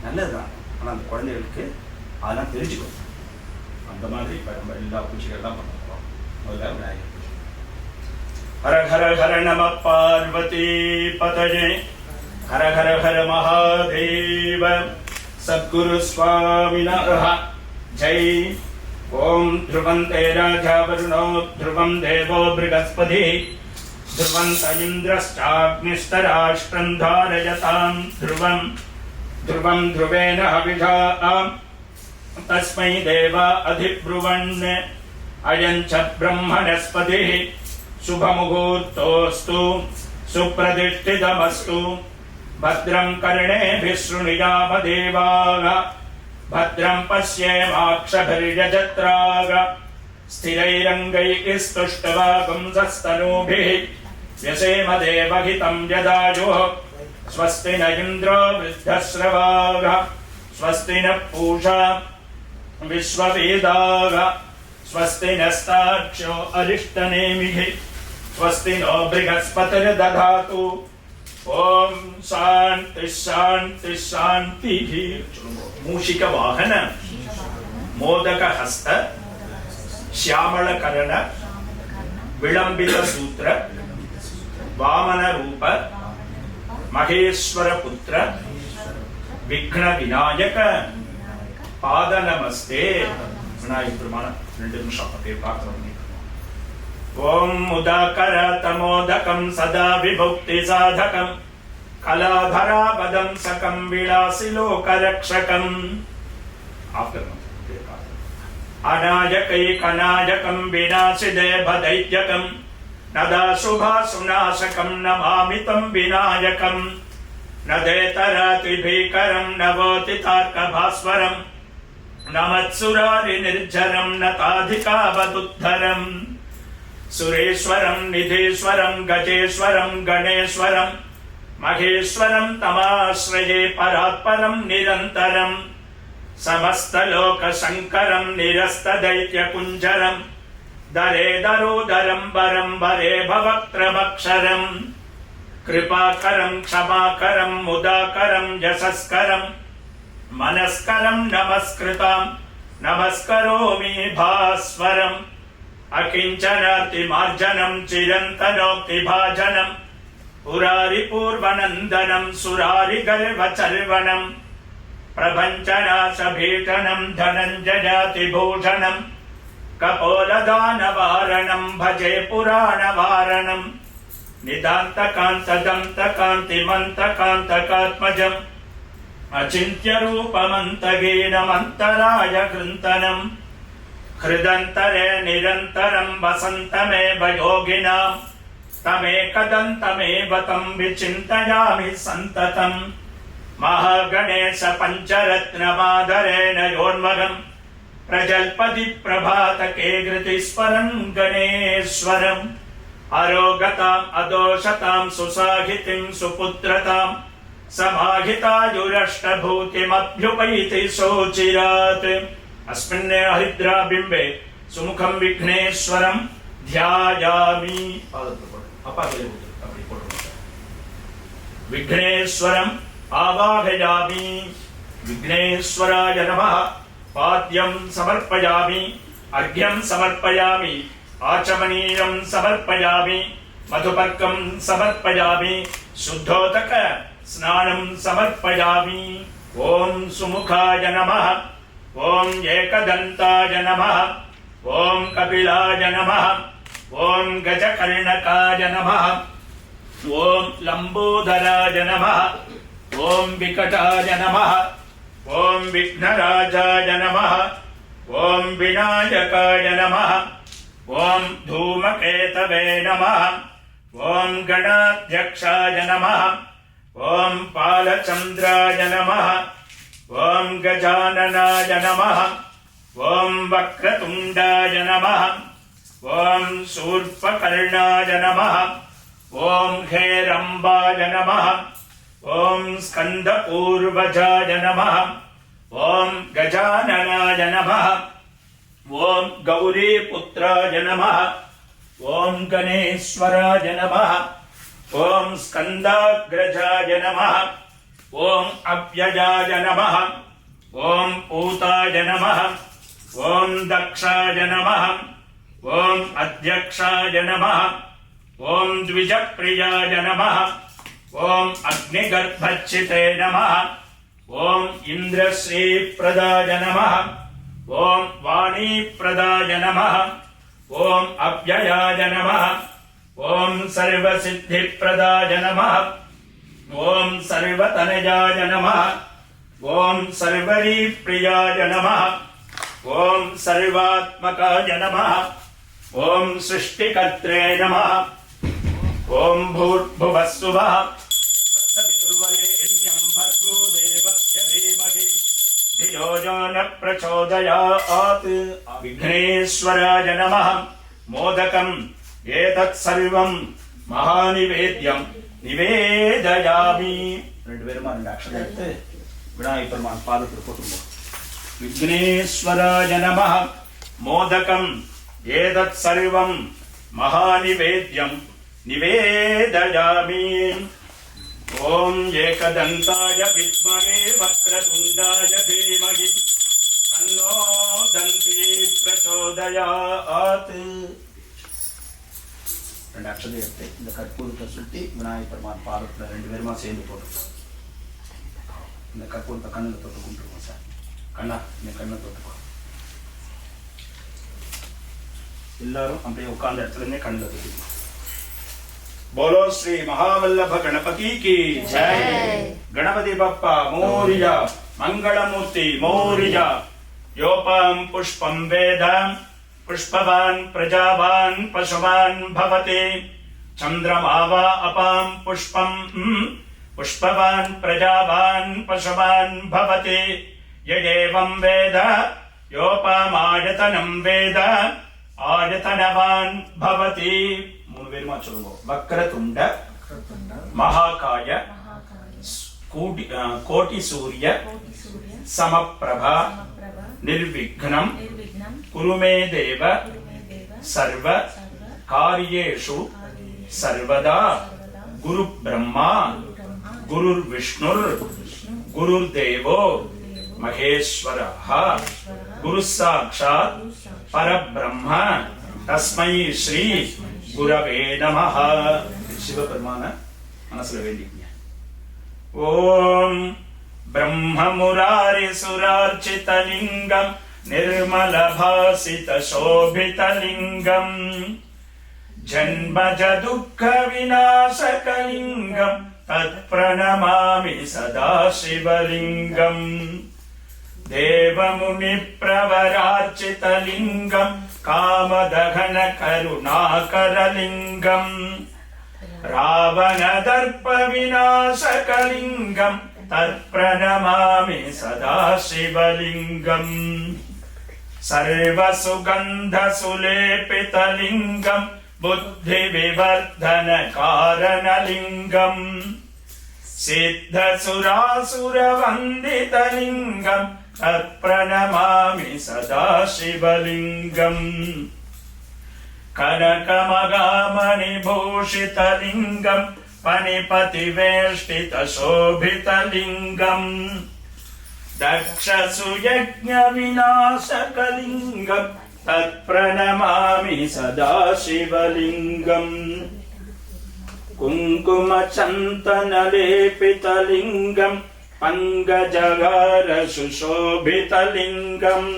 நல்லது தான், ஆனால் அந்த குழந்தைகளுக்கு அதெல்லாம் தெரிஞ்சுக்கணும். அந்த மாதிரி இப்போ நம்ம எல்லா பூஜைகள் தான் பண்ண போகிறோம். முதல்ல விநாயகர் பூஜை. ஹர ஹர ஹர நம பார்வதி பதயே, ஹர ஹர ஹர மகாதேவ சத்குரு சுவாமினஹ ஜெய். ஓம் த்ருவந்தே ராஜா வருணோ த்ருவம் தேவோ ப்ருகஸ்பதி ध्रुवन्त इन्द्रश्चाग्निस्तराष्ट्रं धारयतां ध्रुवं ध्रुवं ध्रुवेण हविषा तस्मै देवा अधिब्रुवन् अयं च ब्रह्मणस्पतिः शुभमुहूर्तोऽस्तु सुप्रतिष्ठितमस्तु भद्रं कर्णेभिः शृणुयामदेवाः भद्रं पश्येमाक्षभिर्यजत्राः स्थिरैरङ्गैः स्तुष्टवागुंसस्तनूभिः व्यसेम देवहितं यदायुः स्वस्ति न इन्द्रो वृद्धश्रवाः स्वस्ति नः पूषा विश्ववेदाः स्वस्ति नस्तार्क्ष्यो अरिष्टनेमिः स्वस्ति नो बृहस्पतिर्दधातु ओम शांति शांति शांति। मूषिक वाहन मोदक हस्त श्यामल करण विलंबित सूत्र वामन रूप महेश्वर पुत्र विघ्न विनायक पाद नमस्ते। विनायक प्रमाण 2 निमिषம் அப்படியே பார்க்கறோம். ओम मुदाकर तमोदकं सदा विभुक्ति साधकं कलाधरा पदं सकं विलासि लोकरक्षकं अनायकैकनायकं विनाशिदेवदैत्यकं नदाशुभासुनाशकं नमामि तं विनायकं नदेतरातिभीकरं नवोतितार्कभास्वरं नमत्सुरारिनिर्झरं नताधिकावदुद्धरम् सुरेश्वरं निधीश्वरं गजेश्वरं गणेश्वरं महेश्वरं तमाश्रये परात्परं निरन्तरं समस्तलोकशङ्करं निरस्तदैत्यकुञ्जरं दरेदरोदरं वरं वरे भवक्त्रमक्षरं कृपाकरं क्षमाकरं मुदाकरं यशस्करं मनस्करं नमस्कृतां नमस्करोमि भास्वरम् अकिंचनातिमार्जनं चिरन्तनोक्तिभाजनं पुरारिपूर्वनन्दनं सुरारिगर्वचर्वणं प्रभञ्चनाशभीषणं धनञ्जयातिभूषणं कपोलदानवारणं भजे पुराणवारणं निदान्तकान्तदन्तकान्तिमन्तकान्तकात्मजम् अचिन्त्यरूपमन्तगीनमन्तराय कृन्तनम् हृदन्तरे निरन्तरं वसन्तमेव योगिनां तमेकदन्तमेव तं विचिन्तयामि सन्ततम् महागणेश पञ्चरत्नमादरेण योन्मगम् प्रजल्पति प्रभातके धृतिस्वरन् गणेश्वरम् अरोगताम् अदोषतां सुसाहितिं सुपुत्रतां समाहितायुरष्टभूतिमभ्युपैति शोचिरात् अस्मिन् हरिद्राबिम्बे सुमुखं विघ्नेश्वरं ध्यायामि विघ्नेश्वरम् आवाहयामि विघ्नेश्वराय नमः पाद्यं समर्पयामि अर्घ्यं समर्पयामि आचमनीयं समर्पयामि मधुपर्कं समर्पयामि शुद्धोदक स्नानं समर्पयामि ओम सुमुखाय नमः ओम एकदन्ताय नमः ओम कपिलाय नमः ओम गजकर्णकाय नमः ओम लंबोदराय नमः ओम विकटाय नमः ओम विघ्नराजाय नमः ओम विनायकाय नमः ओम धूमकेतवे नमः ओम गणाध्यक्षाय नमः ओम पालचंद्राय नमः ओम गजाननाय नमः ओम वक्रतुंडाय नमः ओम शूर्पकर्णाय नमः ओम हेरंबाय नमः ओम स्कंदपूर्वजाय नमः ओम गजाननाय नमः ओम गौरीपुत्राय नमः ओम गणेश्वराय नमः ओम स्कंदाग्रजाय नमः ओम अव्ययाय नमः ओम पूताय नमः ओम दक्षाय नमः ओम अध्यक्षाय नमः ओम द्विजप्रियाय नमः ओम अग्निगर्भच्छिते नमः ओम इंद्रश्रीप्रदाय नमः ओम वाणीप्रदाय नमः ओम अव्ययाय नमः ओम सर्वसिद्धिप्रदाय नमः ओम सर्वतनयाय नमः ओम सर्वरीप्रियाय नमः ओम सर्वात्मकाय नमः ओम सृष्टिकर्त्रे नमः ओम भूर्भुवस्सुवः तत्सवितुर्वरेण्यं भर्गो देवस्य धीमहि धियो यो न प्रचोदयात् विघ्नेश्वराय नमः मोदकम् एतत् सर्वं महानिवेद्यं निवेदयामि ரெண்டு பேருமா ரெண்டு அக்ஷரம் எடுத்து விநாயகர் பெருமான் பாதத்தில் போட்டுருவோம் विघ्नेश्वराय नमः मोदकम् एतत् सर्वं महानिवेद्यं निवेदयामि ओम एकदन्ताय विद्महे वक्रतुण्डाय धीमहि तन्नो दन्ती प्रचोदयात् ரெண்டு அக்ஷதை எடுத்து இந்த கற்பூரத்தை சுற்றி விநாயகர் பெருமான் பாதத்தில் ரெண்டு பேருமா சேர்ந்து போட்டுருக்கோம் இந்த கற்பூரத்தை கண்ணில் தொட்டு கும்பிட்டுருக்கோம் சார் கண்ணா இந்த கண்ணை தொட்டுக்கோ எல்லாரும் அப்படியே உட்கார்ந்த இடத்துல இருந்தே கண்ணில் தொட்டுக்கோ बोलो श्री महावल्लभ गणपति की जय गणपति बप्पा मोरिया मंगलमूर्ति मोरिया योपम पुष्पम वेद पुष्पवान प्रजावान पशुवान भवते चंद्रमा वा अपाम पुष्पम पुष्पवान प्रजावान पशुवान भवते यदेवं वेद योपमायतनं वेद आयतनवान भवति மூணு பேருமா சொல்லுவோம் வக்ரதுண்ட மகாகாய கோட்டி சூரிய சமப்பிரபா நிர்விக்னம் குருமே தேவ சர்வ காரியேஷு சர்வதா குரு பிரம்மா குருர் விஷ்ணுர் குருர் தேவோ மகேஸ்வரः குரு சாக்ஷாத் பரபிரம்ம தஸ்மை ஸ்ரீ गुरवे नमः शिवपरमान मनसुलो वेंडिक्किया ओम ब्रह्ममुरारि सुरार्चितलिंगं निर्मलभासित शोभितलिंगं जन्मज दुःख विनाशकलिंगं तत्प्रणमामि सदा शिवलिंगं देवमुनिप्रवरार्चितलिङ्गम् कामदहनकरुणाकरलिङ्गम् रावणदर्पविनाशकलिङ्गम् तत्प्रणमामि सदा शिवलिङ्गम् सर्वसुगन्धसुलेपितलिङ्गम् बुद्धिविवर्धनकारणलिङ्गम् सिद्धसुरासुरवन्दितलिङ्गम् तत्प्रणमामि सदा शिवलिङ्गम् कनकमगामणिभूषितलिङ्गम् फणिपतिवेष्टितशोभितलिङ्गम् दक्षसुयज्ञविनाशकलिङ्गम् तत्प्रणमामि सदा शिवलिङ्गम् कुङ्कुमचन्दनलेपितलिङ्गम् पङ्कजगारसुशोभितलिङ्गम्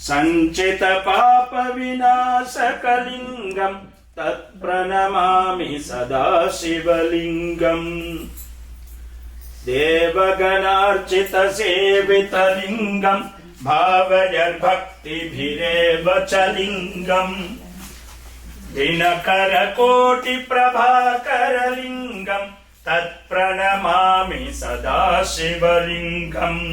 सञ्चितपापविनाशकलिङ्गम् तत्प्रणमामि सदा शिवलिङ्गम् देवगणार्चितसेवितलिङ्गम् भावयर्भक्तिभिरेव च लिङ्गम् दिनकरकोटिप्रभाकरलिङ्गम् तत्प्रणमामि सदा शिवलिङ्गम्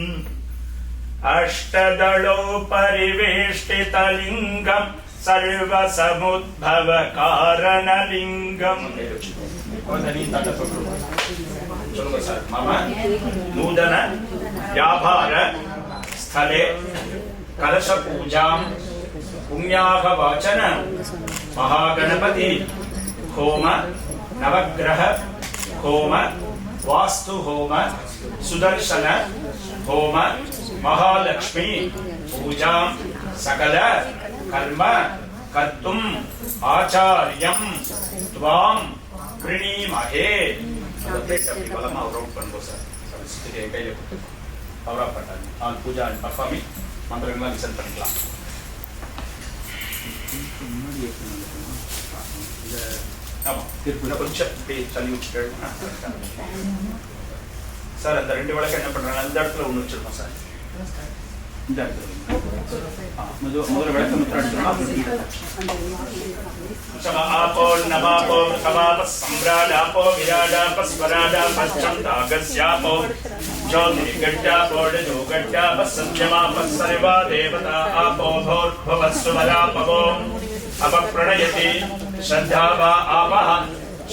अष्टदलोपरिवेष्टितलिङ्गम् सर्वसमुद्भवकारणलिङ्गम् मम नूतन व्यापार स्थले कलशपूजां पुण्याहवाचन महागणपति होम नवग्रह होम वास्तु होम सुदर्शन होम महालक्ष्मी पूजा सकल कर्म कर्तुम् आचार्यं त्वां प्रणीमहे बलमा रौंड பண்ணுங்க சார் சித்திகை கையில பவரா பட்டாங்க ஆன் பூஜா அண்ட் பர்ஃபார்மிங் மந்திரங்களை லிசன் பண்ணிக்கலாம் ஆமா திருப்பி கொஞ்சம் அப்படியே தள்ளி விட்டுட்டு சார் அந்த ரெண்டு விளக்கு என்ன பண்றாங்க அந்த இடத்துல ஒன்று வச்சிருக்கோம் சார் இந்த இடத்துல முதல்ல விளக்கு முத்திரம் எடுத்துக்கலாம் आपो नमापो तमाप सम्राडापो विराडापस्वराडाप छन्दागस्यापो ज्योतिर्गड्डापो डजोगड्डाप सत्यमाप सर्वा देवता आपो भोर्भुवस्वरापवो अपप्रणयति श्रद्धा वा आपः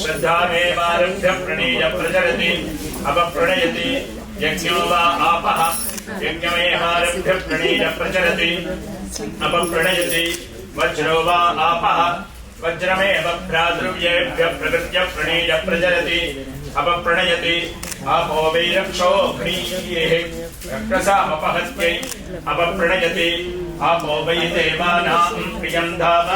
श्रद्धामेवारभ्य प्रणीय प्रचरति अपप्रणयति यज्ञो वा आपः यज्ञमेवारभ्य प्रणीय प्रचरति अपप्रणयति वज्रो वा आपः वज्रमेव प्रादुर्येभ्य प्रकृत्य प्रणीय प्रचरति अपप्रणयति आपो वै रक्षोऽग्निः रक्षसामपहत्यै अपप्रणयति आपो वै देवानां प्रियं धाम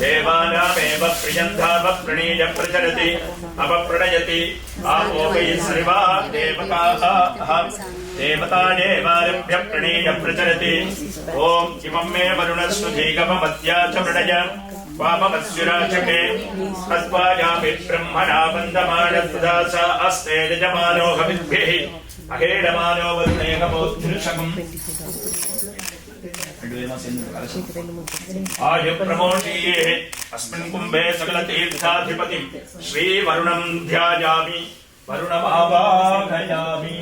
देवानामेव प्रियं धाम प्रणीय प्रचरति अपप्रणयति आपो वै सर्वा देवताः देवतादेवारभ्य प्रणीय प्रचरति ओम इमं मे वरुणस्नुधीगमवत्या च प्रणय वामवस्युराचके तद्वायामि ब्रह्मणा वन्दमानस्तदा अस्ते यजमानो हविद्भिः अहेडमानो वरुणेकमोद्धृशकम् आयु प्रमोषीये अस्मिन् कुम्भे सकलतीर्थाधिपतिं श्रीवरुणं ध्यायामि वरुणमावाहयामि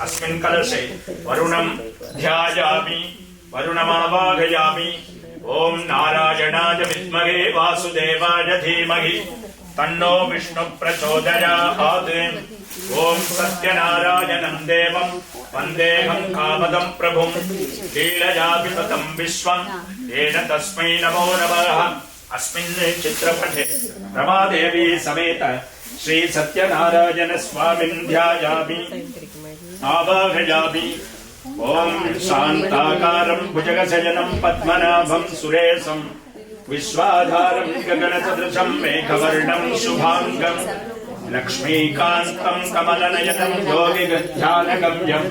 अस्मिन् कलशे वरुणं ध्यायामि वरुणमावाहयामि ओम नारायणाय विद्महे वासुदेवाय धीमहि तन्नो विष्णु प्रचोदयात् ओम सत्यनारायणं देवं वन्देऽहं कामदं प्रभुं लीलयाभिपतं विश्वं येन तस्मै नमो नमः। अस्मिन् चित्रपटे रमादेवी समेत श्री सत्यनारायण स्वामिन् ध्यायामि आवाहयामि ओम शान्ताकारं भुजगशयनं पद्मनाभं सुरेशं विश्वाधारं गगनसदृशं मेघवर्णं शुभांगं लक्ष्मीकान्तं कमलनयनं योगिगध्यानगम्यं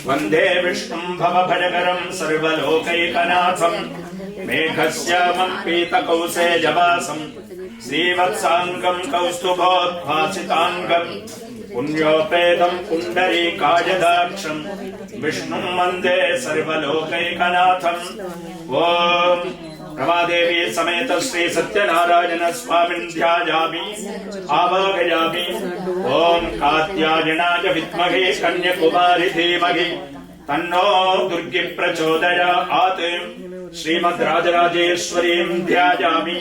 वन्दे विष्णुं भवभयकरं सर्वलोकैकनाथं मेघश्यामं पीतकौसेजवासं श्रीवत्साङ्गं कौस्तुभोद्भासिताङ्गं पुण्योपेतं पुण्डरीकायदाक्षं विष्णुं वन्दे सर्वलोकैकनाथम्। ॐ रमादेवी समेत श्री सत्यनारायण स्वामिन् ध्यायामि आवाहयामि। ॐ कात्यायनाय विद्महे कन्याकुमारी धीमहि तन्नो दुर्गी प्रचोदयात्। श्रीमद्राजराजेश्वरीं ध्यायामि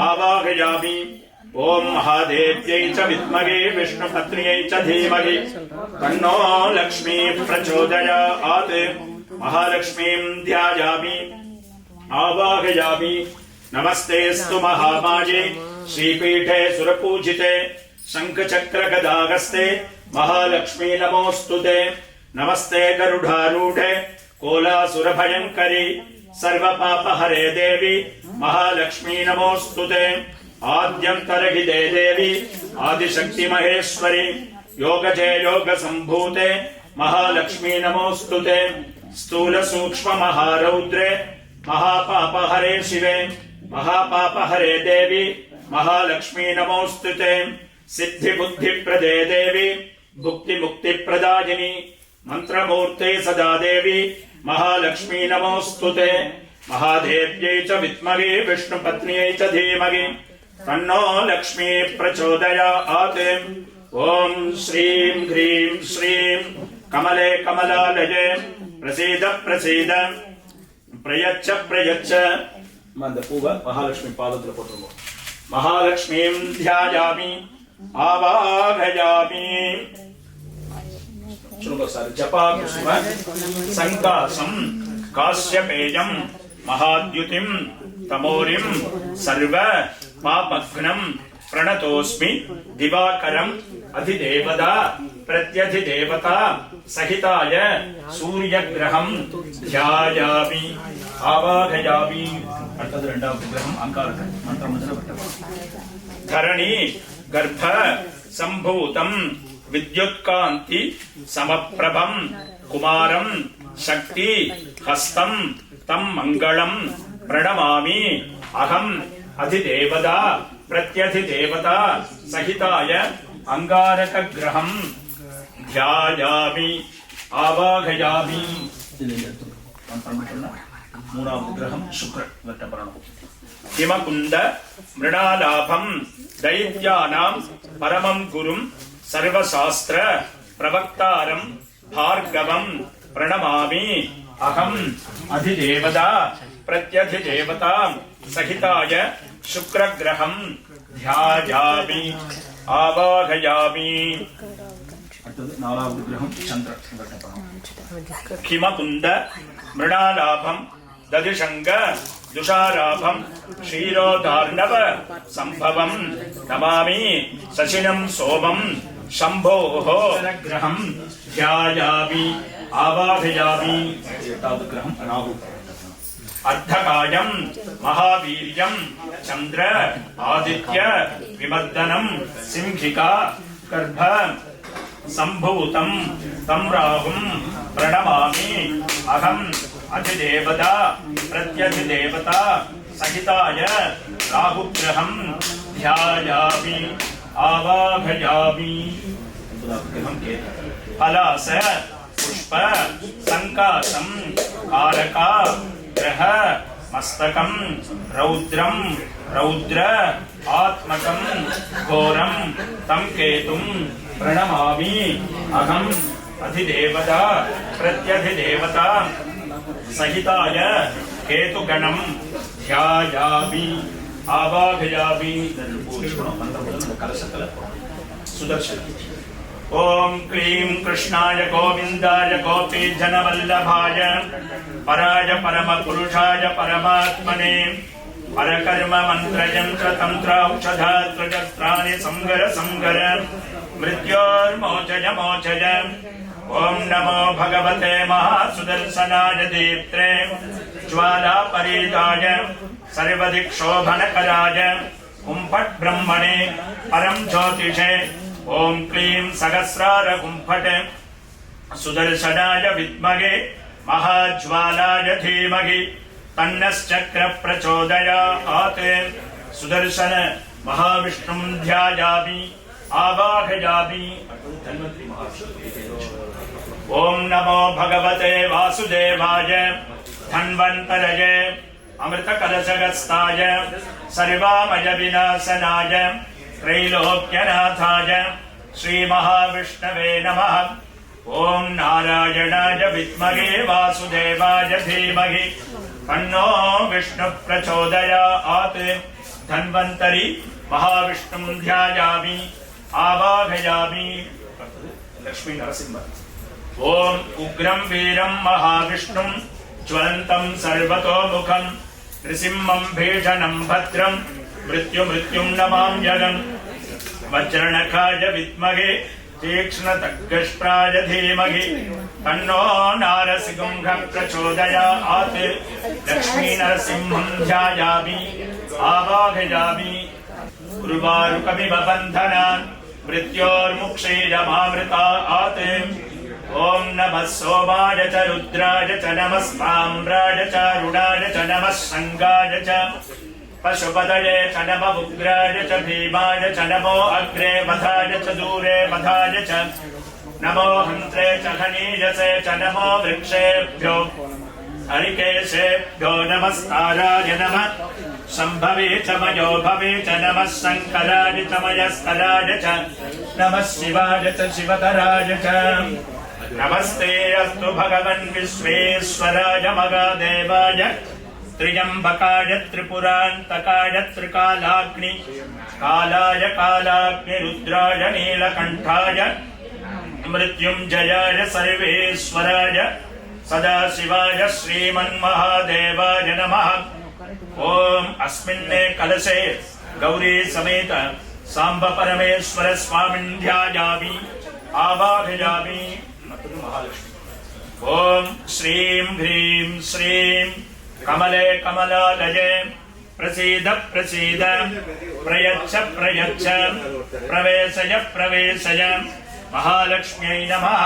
आवाहयामि। ॐ महादेव्यै च विद्महे विष्णुपत्न्यै च धीमहि तन्नो लक्ष्मी प्रचोदयात्। महालक्ष्मीं ध्यायामि आवाहयामि। नमस्तेस्तु महामाये श्रीपीठे सुरपूजिते शंखचक्रगदाहस्ते महालक्ष्मी नमोस्तुते। नमस्ते गरुडारूढे कोलासुरभयङ्करी सर्वपापहरे देवी महालक्ष्मी नमोस्तुते। आद्यन्तरहिते देवी आदिशक्ति महेश्वरी योगजे योगसम्भूते महालक्ष्मी नमोस्तुते। स्थूल सूक्ष्म महारौद्रे महापापहरे शिवे महापापहरे देवी महालक्ष्मी नमोस्तुते। सिद्धि बुद्धि प्रदे देवी भुक्ति मुक्ति प्रदायिनी मंत्रमूर्ते सदा देवी महालक्ष्मी नमोस्तुते। महादेव्यै च विद्महे विष्णुपत्न्यै च धीमहि तन्नो लक्ष्मी प्रचोदयात्। ओम श्रीं ह्रीं श्रीं कमले कमलालये प्रसीद प्रसीद प्रयच्छ प्रयच्छ। அந்த பூவ மகாலட்சுமி பாதத்துல போட்டுருவோம்। மகாலட்சுமிம் ध्यायामि आवाहयामि। सुनो सर जपा कुसुम संकासम काश्यपेयम महाद्युतिम तमोरिम सर्व पापघ्नं प्रणतोस्मि दिवाकरम अधिदेवता प्रत्यधिदेवता सहिताय सूर्यग्रहं ध्यायामि आवाहयामि। அடுத்தது இரண்டாவது கிரகம் அங்காரகன் மந்திரமந்திரப்பட்டவர்। धरणी गर्भ संभूतं विद्युत्कांति समप्रभं कुमारं शक्ति हस्तं तं मंगलं प्रणमामि। अहं अधिदेवता प्रत्यधिदेवता सहिताय अंगारक ग्रहं ध्यायामि आवाहयामि। மூணாவது கிரகம் சுக்ரன் வெட்டப்படணும்। हिमकुंद मृणालाभं दैत्यानां परमं गुरुं सर्वशास्त्र प्रवक्तारं भार्गवं प्रणमामि। अहं अधिदेवता प्रत्यधिदेवता सहिताय शुक्रग्रहं ध्यायामि आवाहयामि। அடுத்தது நாலாவது கிரகம் சந்திரன் வெட்டப்படணும்। हिमकुंद मृणालाभं दधिशंग दुषाराभं क्षीरोदार्णव संभवं नमामि। शशिनं सोमं शंभोः ग्रहं ध्यायामि आवाहयामि। एतावत् ग्रहं राहु। अर्धकायं महावीर्यं चंद्र आदित्य विमर्दनं सिंहिका गर्भ संभूतं तं राहुं प्रणमामि। अहं अधिदेवता प्रत्यधिदेवता सहिताय राहुग्रहं ध्यायामि आवाहयामि। पलास पुष्प संकासं कारका ग्रह मस्तकं रौद्रं रौद्र आत्मकं घोरं तं केतुं प्रणमामि। अहं अधिदेवता प्रत्यधिदेवता सहिताय केतुगणं ध्यायामि आवाहयामि। सुदर्शन ओम क्लीं कृष्णाय गोविंदाय गोपीजनवल्लभाय पराय परमपुरुषाय परमात्मने परकर्म मंत्रयंत्र तंत्र औषधात्वजस्त्राणि संगर संगर मृत्योर्मोचय मोचय। ओम नमो भगवते महासुदर्शनाय दीप्त्रे ज्वाला परिदाय सर्वदिक्षोभनकराय कुंभट ब्रह्मणे परम ज्योतिषे। ओम क्लीं सहस्रार कुंभट सुदर्शनाय विद्महे महाज्वालाय धीमहि तन्नश्चक्र प्रचोदयात्। सुदर्शन महाविष्णुं ध्यायामि आवाहयामि। ओम नमो भगवते वासुदेवाय धन्वन्तरये अमृतकलशगस्ताय सर्वामय विनाशनाय त्रैलोक्यनाथाय श्रीमहाविष्णवे नमः। ओम नारायणाय विद्महे वासुदेवाय धीमहि तन्नो विष्णु प्रचोदयात्। धन्वन्तरि महाविष्णुं ध्यायामि आवाहयामि। लक्ष्मी नरसिंह। ओम उग्रं वीरं महाविष्णुं ज्वलन्तं सर्वतोमुखं नृसिंहं भीषणं भद्रं मृत्युं नमाम्यहम्। वज्रणखाय विद्महे तीक्ष्णतर्कष्ट्राय धीमहि तन्नो नारसिंहः प्रचोदयात्। लक्ष्मी नरसिंहं ध्यायामि आवाहयामि। उर्वारुकमिव बन्धनान् मृत्योर्मुक्षीयमामृतात्। ओम नमः सोमाय च रुद्राय च नमस्ताम्राय च रुडाय च नमः संगाय च पशुपतये च नमः उग्राय च भीमाय च नमो अग्रे वधाय च दूरे वधाय च नमो हन्त्रे च खनीजसे च नमो वृक्षेभ्यो हरिकेशेभ्यो नमस्ताराय नमः। संभवे च मयो भवे च नमः शंकराय च मयस्कराय च नमः शिवाय च शिवतराय च। नमस्ते अस्तु भगवन् विश्वेश्वराय महादेवाय त्र्यंबकाय त्रिपुरान्तकाय त्रिकालाग्नि कालाय कालाग्निरुद्राय नीलकण्ठाय मृत्युञ्जयाय सर्वेश्वराय सदाशिवाय श्रीमन्महादेवाय नमः। ओम अस्मिन्ने कलशे गौरी समेत सांब परमेश्वर स्वामिन् ध्यायामि आवाहयामि। ओम श्रीं ह्रीं श्रीं कमले कमलालये प्रसीद प्रसीद प्रयच्छ प्रयच्छ प्रवेशय प्रवेशय महालक्ष्म्यै नमः।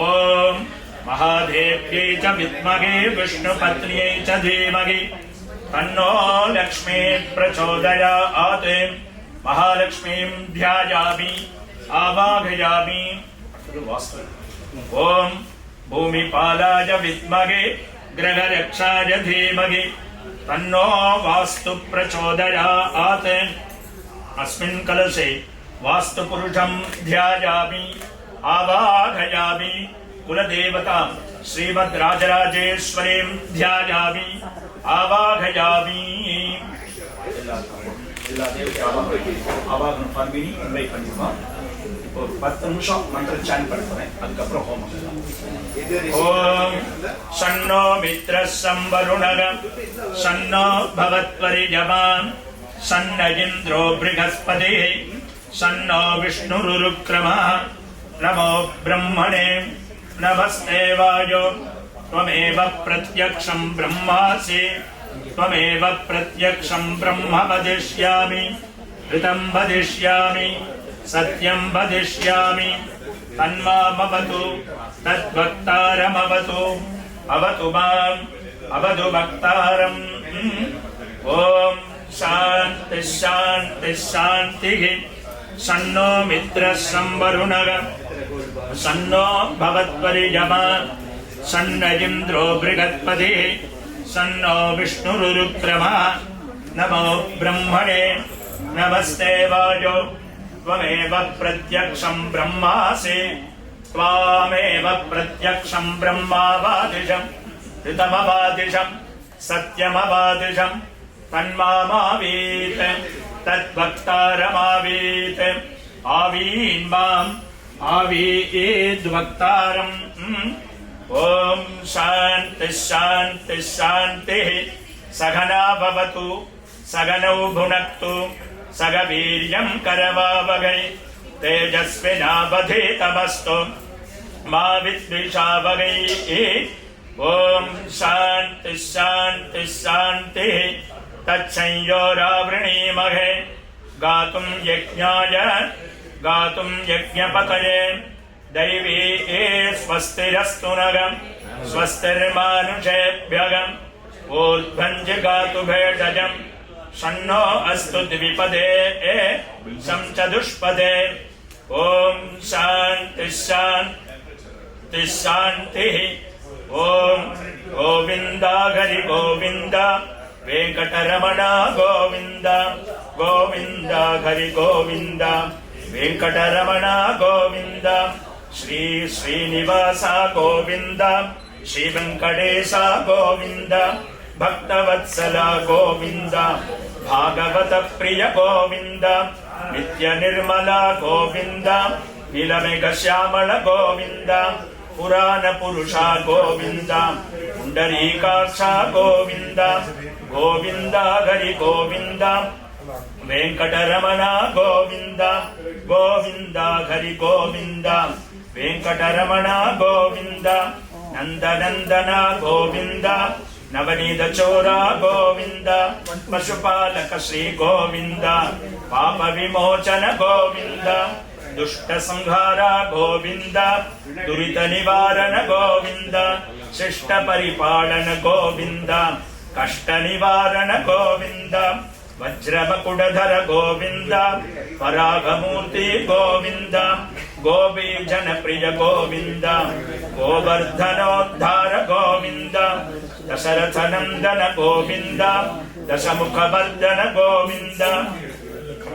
ओम महादेव्यै च विद्महे विष्णुपत्न्यै च धीमहि तन्नो लक्ष्मी प्रचोदयात्। महालक्ष्मीं ध्यायामि आवाहयामि। ओम भूमिपालाय विद्महे ग्रहरक्षाय धीमहि तन्नो वास्तु प्रचोदयात्। अस्मिन् कलशे वास्तुपुरुषं ध्यायामि आवाहयामि। कुलदेवतां श्रीमद्राजराजेश्वरीं ध्यायामि आवाहयामि। ஆவாகனம் பார்மினி இன்வைட் பண்ணிடுவோம். ஒரு 10 நிமிஷம் மந்திர சான் பண்ணுறேன், அதுக்கப்புறம் ஹோமம். ஓம் சன்னோ மித்ர சம்பருணக சன்னோ பவத்வரிஜமாம் சன்ன இந்திரோ ப்ரஹஸ்பதி சன்னோ விஷ்ணுருருக்ரமः நமோ பிரம்மணே நமஸ்தே வாயோ त्वमेव प्रत्यक्षं ब्रह्मासि त्वमेव प्रत्यक्षं ब्रह्म वदिष्यामि ऋतं वदिष्यामि सत्यं वदिष्यामि तन्मामवतु तद्वक्तारमवतु अवतु माम् अवतु वक्तारम्। ओम शान्ति शान्ति शान्तिः। सन्नो मित्रः संवरुणः सन्नो भवत्वरिजमा सन्न इन्द्रो बृहस्पतिः सन्नो विष्णुरुरुक्रमः नमो ब्रह्मणे नमस्ते वायो त्वमेव प्रत्यक्षं ब्रह्मासि त्वामेव प्रत्यक्षं ब्रह्मावादिशं ऋतमवादिशं सत्यमवादिशं तन्मामावीत् तद्वक्तारमावीत् आवीन्माम् आवीद्वक्तारम्। ओम शांति शांति शांतिः। सघना भवतु सघनौ भुनक्तु सघ वीर्यं करवावहै तेजस्विनावधीतमस्तु मा विद्विषावहै। ओम शांति शांति शांतिः। तच्छंयोरावृणीमहे गातुं यज्ञाय गातुं यज्ञपतये दैवी स्वस्तिरस्तु नगं स्वस्तिर्मानुषेभ्यः ऊर्ध्वं जगातु भेषजं शन्नो अस्तु द्विपदे शं चतुष्पदे ओम शांति शांति शांतिः ओम गोविंद हरि गोविंद वेंकटरमण गोविंद गोविंद हरि गोविंद वेंकटरमण गोविंद श्री श्रीनिवास गोविंद श्री वेंकटेश गोविंद भक्तवत्सल गोविंद भागवत प्रिय गोविंद नित्य निर्मल गोविंद नीलमेघ श्यामल गोविंद पुराण पुरुष गोविंद पुंडरीकाक्ष गोविंद गोविंद हरि गोविंद वेंकटरमण गोविंद गोविंद हरि गोविंद वेंकटरमण गोविंद नंदनंदन गोविंद नवनीत चोरा गोविंद पशुपालक श्री गोविंद पाप विमोचन गोविंद दुष्ट संहार गोविंद दुरित निवारण गोविंद शिष्ट परिपालन गोविंद कष्ट निवारण गोविंद वज्रमकुडधर गोविंद परागमूर्ति गोविंद गोपीजन प्रिय गोविंद गोवर्धनोद्धार गोविंद दशरथ नंदन गोविंद दशमुखवर्धन गोविंद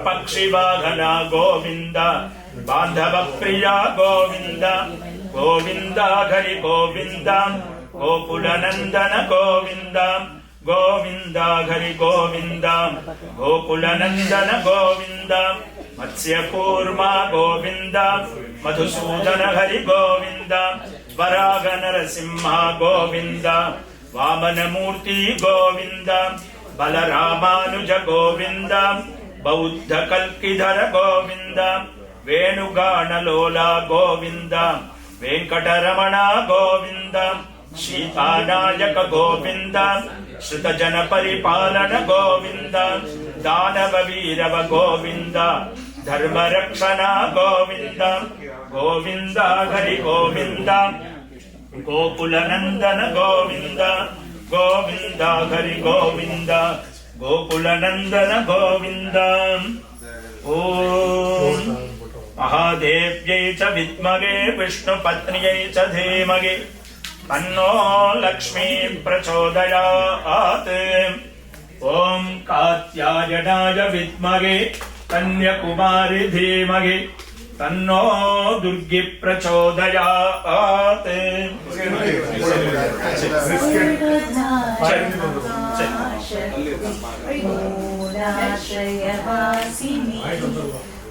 पक्षिवाहन गोविंद बांधव प्रिय गोविंद गोविंद हरि गोविंद गोकुलनंदन गोविंद गोविंद हरि गोविंद गोकुलनंदन गोविंद मत्स्यकूर्मा गोविंद मधुसूदन हरि गोविंद वराग नरसिंह गोविंद वामनमूर्ति गोविंद बलरामानुज गोविंद बौद्ध कल्किधर गोविंद वेणुगानलोला गोविंद वेंकटरमण गोविंद सीतानायक गोविंद श्रुतजन परिपालन गोविंद दानव वीरव गोविंद धर्मरक्षण गोविंद गोविंद हरि गोविंद गोकुलनंदन गोविंद गोविंद हरि गोविंद गोकुलनंदन गोविंद ओम महादेव्यै च विद्महे विष्णुपत्न्यै च धीमहि तन्नो लक्ष्मी प्रचोदयात् ओम कात्यायनाय विद्महे कन्याकुमारी धीमहि तन्नो दुर्गी प्रचोदयात्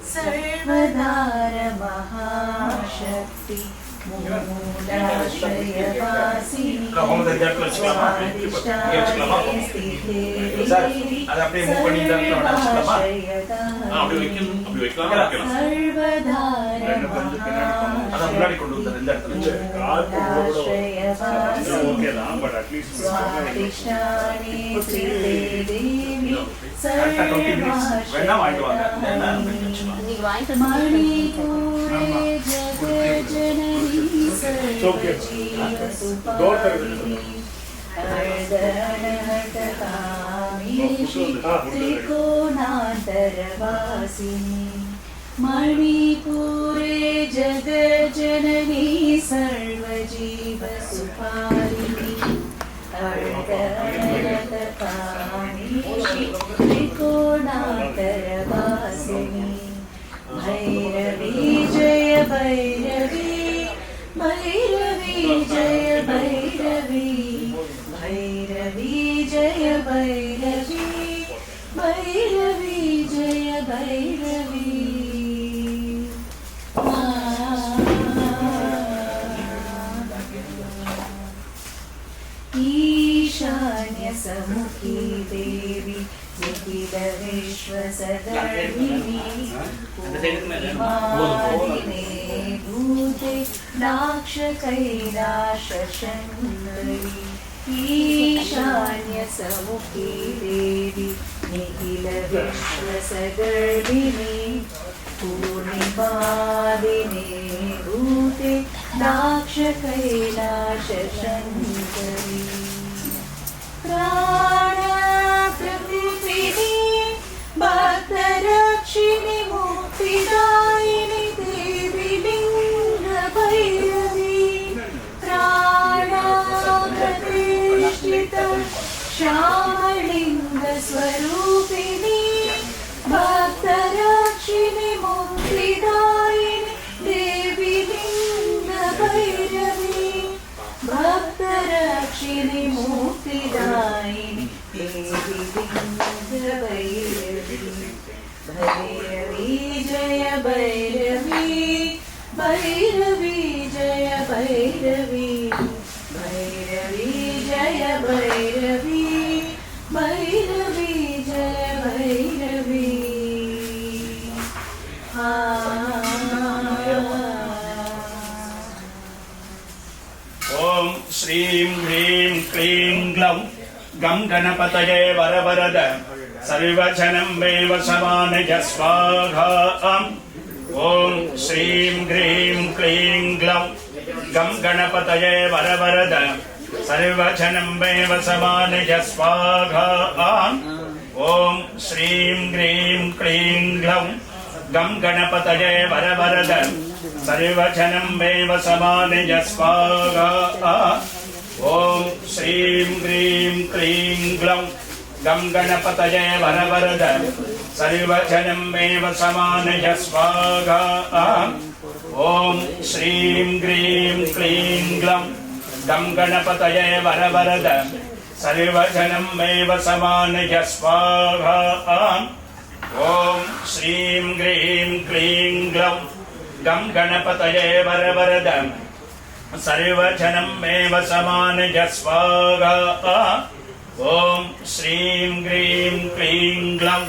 सर्वधार महाशक्ति मूलाश्रयवासिनी स्वादिष्टाने स्थिते देवी मणिपुरे जगज्जननी सर्वजीवसुपालिनी अर्धनहटकामेषु त्रिकोणान्तरवासिनी मणिपुरे जगज्जननी सर्वजीवसुपालिनी अर्धनहटकामेषु त्रिकोणान्तरवासिनी भैरवी जय भैरवी भैरवी जय भैरवी भैरवी जय भैरवी भैरवी जय भैरवी ईशान्य समुखी देवी निखिल विश्व सदर्भिनी पूर्णिमादिने भूते दाक्ष कैलाश शङ्करी ईशान्य समुखी देवी निखिल विश्व सदर्भिनी पूर्णिमादिने भूते दाक्ष कैलाश शङ्करी प्राण प्रकृतिनी श्यामलिंग स्वरूपिणी भक्तरक्षिणि मुक्तिदायिनि देवी लिंग भैरवी भक्तरक्षिणि मुक्तिदायिनि देवी लिंग भैरवी भैरवी जय भैरवी भैरवी जय भैरवी भैरवी जय भैरवी भैरवी जय भैरवी ओम श्रीं ह्रीं क्लीं ग्लौं गं गणपतये वरवरद सर्वजनं मे वशमानय स्वाहा ओम श्रीं ह्रीं क्लीं ग्लौं गं गणपतये वरवरद सर्वजनं मे वशमानय स्वाहा ओम श्रीं ह्रीं क्लीं ग्लौं गं गणपतये वरवरद सर्वजनं मे वशमानय स्वाहा ओम श्रीं ह्रीं क्लीं ग्लौं गं गणपतये वरवरद सर्वजनं मे वशमानय स्वाहा ओम श्रीं ह्रीं क्लीं ग्लौं गं गणपतये वरवरद सर्वजनं मे वशमानय स्वाहा ओम श्रीं ह्रीं क्लीं ग्लौं गं गणपतये वरवरद सर्वजनं मे वशमानय स्वाहा ओम श्रीं ह्रीं क्लीं ग्लौं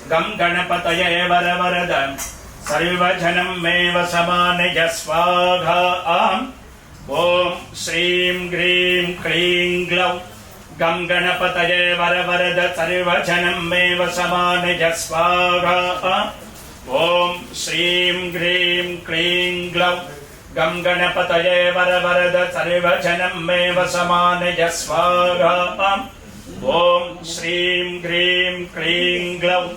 गं गणपतये वरवरद सर्वजनं मे वशमानय स्वाहा ओम श्रीं ह्रीं क्लीं ग्लौं गं गणपतये वरवरद सर्वजनं मे वशमानय स्वाहा ओम श्रीं ह्रीं क्लीं ग्लौं गं गणपतये वरवरद सर्वजनं मे वशमानय स्वाहा ओम श्रीं ह्रीं क्लीं ग्लौं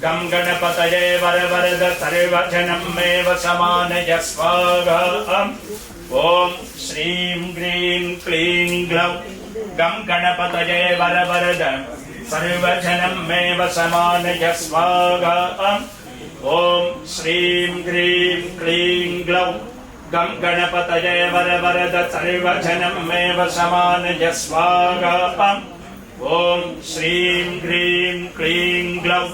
गं गणपतये वरवरद सर्वजनं मे वशमानय स्वाहा ओम श्रीं ह्रीं क्लीं ग्लौं गं गणपतये वरवरद सर्वजनं मे वशमानय स्वाहा ओम श्रीं ह्रीं क्लीं ग्लौं गं गणपतये वरवरद सर्वजनं मे वशमानय स्वाहा ओम श्रीं ह्रीं क्लीं ग्लौं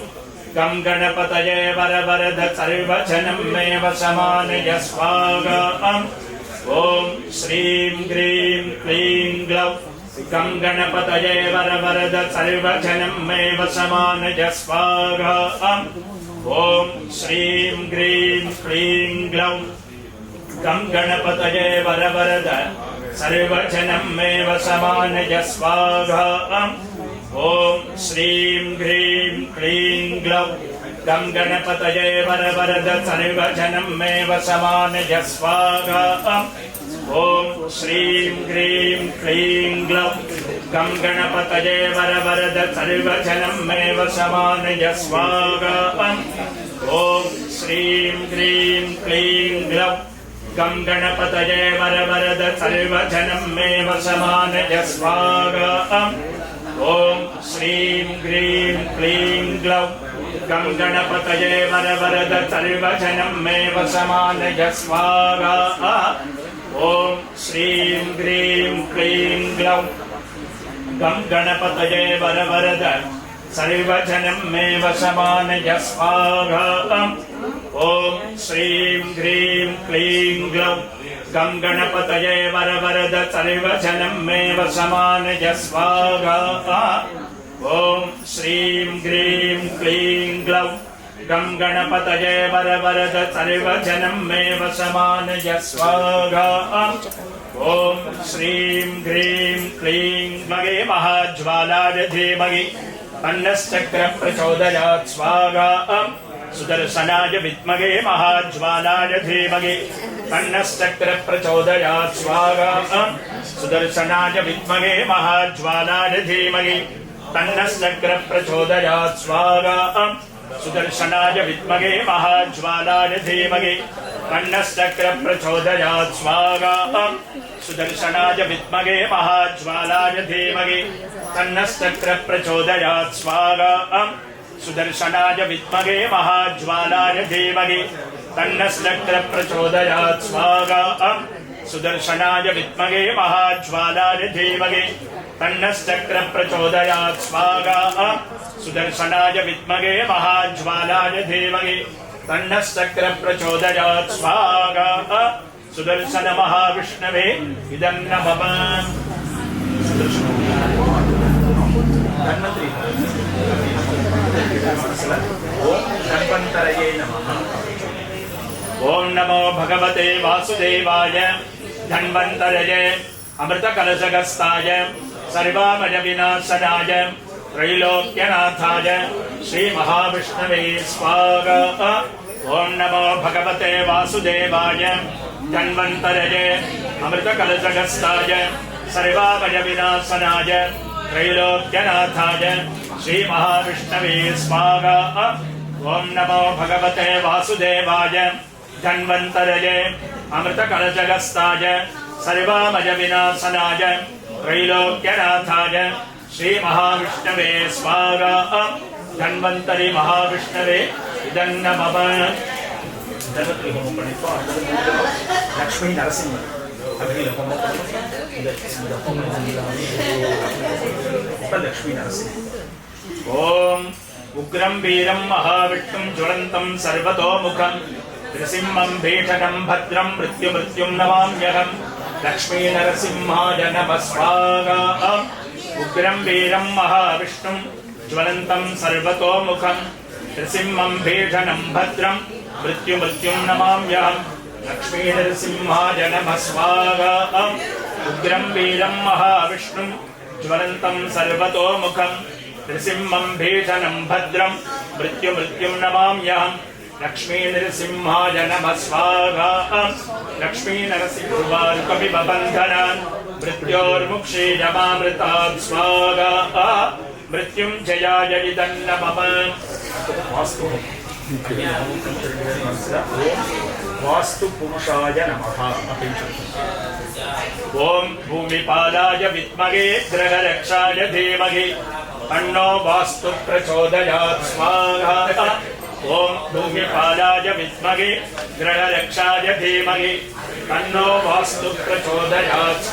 गं गणपतये वरवरद सर्वजनं मे वशमानय स्वाहा ओम श्रीं ह्रीं क्लीं ग्लौं गं गणपतये वरवरद सर्वजनं मे वशमानय स्वाहा ओम श्रीं ह्रीं क्लीं ग्लौं गं गणपतये वरवरद सर्वजनं मे वशमानय स्वाहा ओम श्रीं ह्रीं क्लीं ग्लौं गं गणपतये वरवरद सर्वजनं मे वशमानय स्वाहा ओम श्रीं ह्रीं क्लीं ग्लौं गं गणपतये वरवरद सर्वजनं मे वशमानय स्वाहा ओम श्रीं ह्रीं क्लीं ग्लौं गं गणपतये वरवरद सर्वजनं मे वशमानय स्वाहा ओम श्रीं ह्रीं क्लीं ग्लौं गं गणपतये वरवरद सर्वजनं मे वशमानय स्वाहा ओम श्रीं ह्रीं क्लीं ग्लौं गं गणपतये वरवरद सर्वजनं मे वशमानय स्वाहा ओम श्रीं ह्रीं क्लीं ग्लौं गं गणपतये वरवरद सर्वजनं मे वशमानय स्वाहा ओम श्रीं ह्रीं क्लीं ग्लौं गं गणपतये वरवरद सर्वजनं मे वशमानय स्वाहा ओम श्रीं ह्रीं क्लीं मगे महाज्वालाय धीमहि अन्नश्चक्र प्रचोदयात् स्वाहा सुदर्शनाय विद्महे महाज्वालाय धीमहि अन्नश्चक्र प्रचोदयात् स्वाहा सुदर्शनाय विद्महे महाज्वालाय धीमहि अन्नश्चक्र प्रचोदयात् स्वाहा सुदर्शनाय विद्महे महाज्वालाय धीमहि तन्नश्चक्र प्रचोदयात् स्वाहा सुदर्शनाय विद्महे महाज्वालाय धीमहि तन्नश्चक्र प्रचोदयात् स्वाहा सुदर्शनाय विद्महे महाज्वालाय धीमहि तन्नश्चक्र प्रचोदयात् स्वाहा सुदर्शनाय विद्महे महाज्वालाय धीमहि तन्नश्चक्र प्रचोदयात् स्वाहा सुदर्शनाय विद्महे महाज्वालाय धीमहि तन्नश्चक्र प्रचोदयात् स्वाहा सुदर्शन महाविष्णवे इदं नमः धन्वंतरी ओम धन्वंतरये नमः ओम नमो भगवते वासुदेवाय धन्वंतरये अमृतकलशगस्ताय सर्वामय विनाशनाय त्रैलोक्यनाथाय श्री महाविष्णवे स्वाहा ओम नमो भगवते वासुदेवाय धन्वंतरये अमृतकलशगस्ताय सर्वामय विनाशनाय त्रैलोक्यनाथाय श्री महाविष्णवे स्वाहा ओम नमो भगवते वासुदेवाय धन्वंतरये अमृतकलशगस्ताय सर्वामय विनाशनाय त्रैलोक्यनाथाय श्री महाविष्णवे स्वाहा धन्वंतरि महाविष्णवे इदं नमः लक्ष्मी नरसिंह लक्ष्मी नरसिंह ओम उग्रं वीरं महाविष्णुं ज्वलन्तं सर्वतोमुखं नृसिंहं भीषणं भद्रं मृत्युं नमाम्यहं लक्ष्मी नरसिंहाय नमः स्वाहा उग्रं वीरं महाविष्णुं ज्वलन्तं सर्वतोमुखं नृसिंहं भीषणं भद्रं मृत्युं नमाम्यहं लक्ष्मी नरसिंहाय नमः स्वाहा उग्रं वीरं महाविष्णुं ज्वलन्तं सर्वतोमुखं नृसिंहं भीषणं भद्रं मृत्युं नमाम्यहं लक्ष्मी नरसिंहाय नमः स्वाहा लक्ष्मी नरसिंहारुकमिव बन्धनान् मृत्योर्मुक्षीयमामृतात् स्वाहा मृत्युञ्जयाय इदं नमः वास्तु पुरुषाय नमः ओम भूमिपालाय विद्महे ग्रहरक्षाय धीमहि तन्नो वास्तु प्रचोदयात् स्वाहा ओम भूमिपालाय विद्महे ग्रहरक्षाय धीमहि तन्नो वास्तु प्रचोदयात्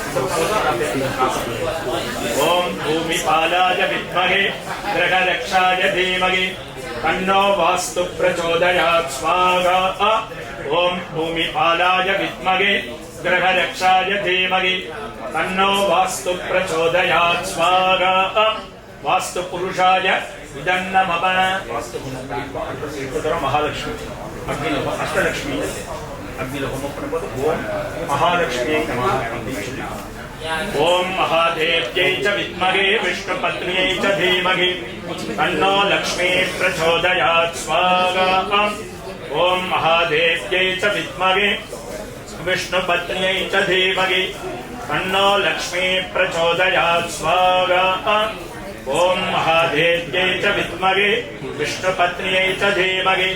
ओम भूमिपालाय विद्महे ग्रहरक्षाय धीमहि तन्नो वास्तु प्रचोदयात् स्वाहा ओम भूमिपालाय विद्महे ग्रहरक्षाय धीमहि तन्नो वास्तु प्रचोदयात् स्वाहा वास्तु पुरुषाय इदं नमः वास्तु महालक्ष्मी अग्निलोह अष्टलक्ष्मी अग्निलोह ओम महालक्ष्मी नमः ओम महादेव्यै च विद्महे विष्णुपत्न्यै च धीमहि तन्नो लक्ष्मी प्रचोदयात् स्वाहा ओम महादेव्यै च विद्महे विष्णुपत्न्यै च धीमहि तन्नो लक्ष्मी प्रचोदयात् स्वाहा ओम महादेव्यै च विद्महे विष्णुपत्न्यै च धीमहि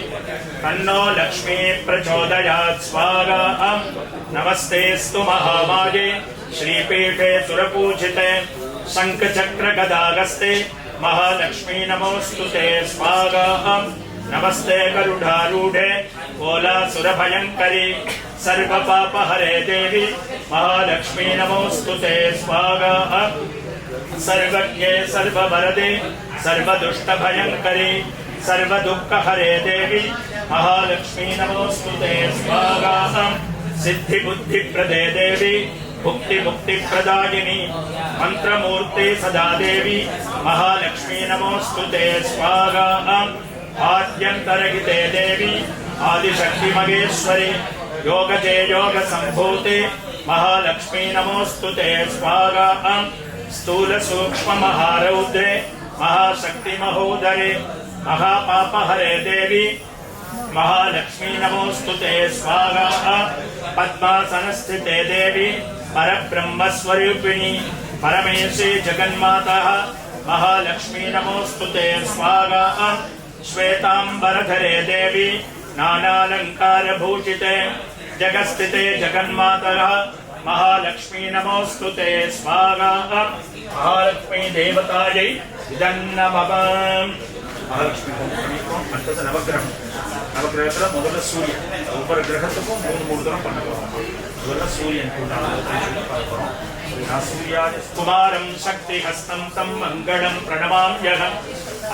तन्नो लक्ष्मी प्रचोदयात् स्वाहा नमस्तेस्तु महामाये श्रीपीठे सुरपूजिते शंखचक्र गदागस्ते महालक्ष्मी नमोस्तुते स्वाहा नमस्ते गरुडारूढे ओलासुरभयंकरी सर्वपापहरे देवी महालक्ष्मी नमोस्तुते स्वाहा सर्वज्ञे सर्ववरदे सर्वदुष्टभयंकरी सर्वदुःखहरे देवी महालक्ष्मी नमोस्तुते स्वाहा सिद्धिबुद्धिप्रदे देवी भुक्तिमुक्तिप्रदायिनी मंत्रमूर्ते सदा देवी महालक्ष्मी नमोस्तुते स्वाहा आद्यन्तरहिते देवी आदिशक्ति महेश्वरी योगजे योग संभूते महालक्ष्मी नमोस्तुते स्वाहा स्थूल सूक्ष्म महारौद्रे महाशक्ति महोदरे महापापहरे देवी महालक्ष्मी नमोस्तुते स्वाहा पद्मासनस्थिते देवी परब्रह्मस्वरूपिणी परमेशी जगन्माता महालक्ष्मी नमोस्तुते स्वाहा श्वेतांबरधरे देवी नानालंकारभूषिते जगस्थिते जगन्मातरः महालक्ष्मी नमोस्तुते स्वाहा महालक्ष्मी देवतायै इदन्नमः महालक्ष्मी அடுத்தது நவக்கிரகம் நவக்கிரகத்தில் முதல்ல சூரியன் ஒவ்வொரு கிரகத்துக்கும் மூணு தரம் பண்ண போகிறோம் முதல்ல சூரியன் பார்க்குறோம் कुमारं शक्तिहस्तं तं मङ्गलं प्रणमाम्यहम्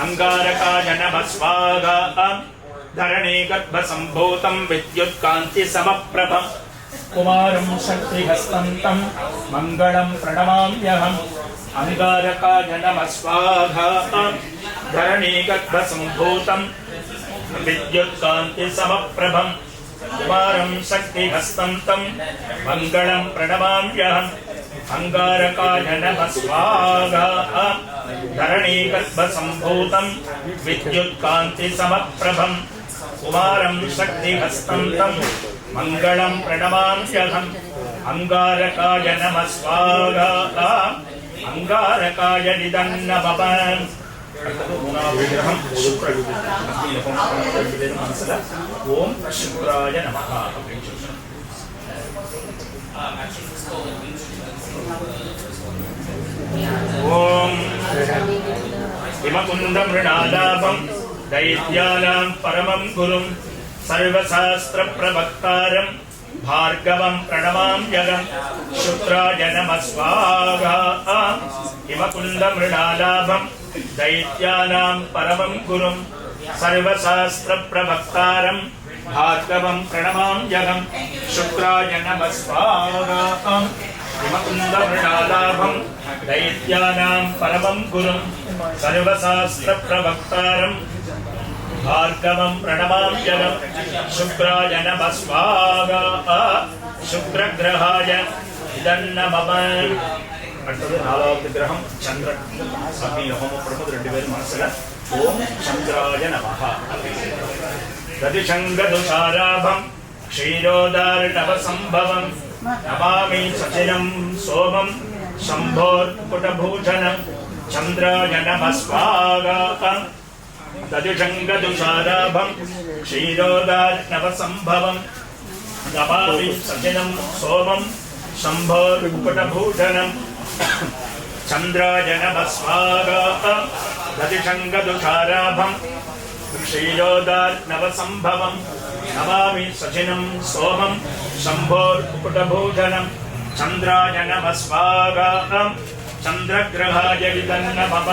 अंगारकाय नमः स्वाहा धरणी गर्भसम्भूतं विद्युत्कान्तिसमप्रभम् कुमारं शक्तिहस्तं तं मङ्गलं प्रणमाम्यहम् अंगारकाय नमः स्वाहा धरणी गर्भसम्भूतं विद्युत्कान्तिसमप्रभम् कुमारं शक्तिहस्तं तं मङ्गलं प्रणमाम्यहम् अंगारकाय नमः स्वाहा धरणी गर्भसम्भूतं विद्युत्कान्तिसमप्रभम् कुमारं शक्तिहस्तं तं मङ्गलं प्रणमाम्यहम् अंगारकाय नमः स्वाहा अंगारकाय निदन्नमः ओम शुक्राय नमः ओम हिमकुन्दमृणालाभं दैत्यानां परमं गुरुं सर्वशास्त्रप्रवक्तारं भार्गवं प्रणमाम्यहम् शुक्राय नमः स्वाहा हिमकुन्दमृणालाभं दैत्यानां परमं गुरुं सर्वशास्त्रप्रवक्तारं भार्गवं प्रणमाम्यहम् शुक्राय नमः स्वाहा हिमकुन्दमृणालाभं दैत्यानां परमं गुरुं सर्वशास्त्रप्रवक्तारं भार्गवं प्रणमाम्यहम् शुक्राय नमः स्वाहा शुक्रग्रहाय इदन्नमः அடுத்தது நாலாவது கிரகம் சந்திரன் அக்னி ஹோமம் பண்ணும்போது ரெண்டு பேரும் மனசுல ஓம் சந்திராய நமஹ ததிசங்கதுசாராபம் க்ஷீரோதார்ணவசம்பவம் நமாமி சசினம் சோமம் சம்போர்குடபூஷணம் சந்திராய நமः ஸ்வாஹா ததிசங்கதுசாராபம் க்ஷீரோதார்ணவசம்பவம் நமாமி சசினம் சோமம் शम्भोर्कुटभूषणं चन्द्राय नमः स्वाहा दधिशङ्गदुषाराभं क्षीरोदार्णवसम्भवं नमामि सचिनं सोमं शम्भोर्कुटभूषणं चन्द्राय नमः स्वाहा चन्द्रग्रहाय विदन्नमः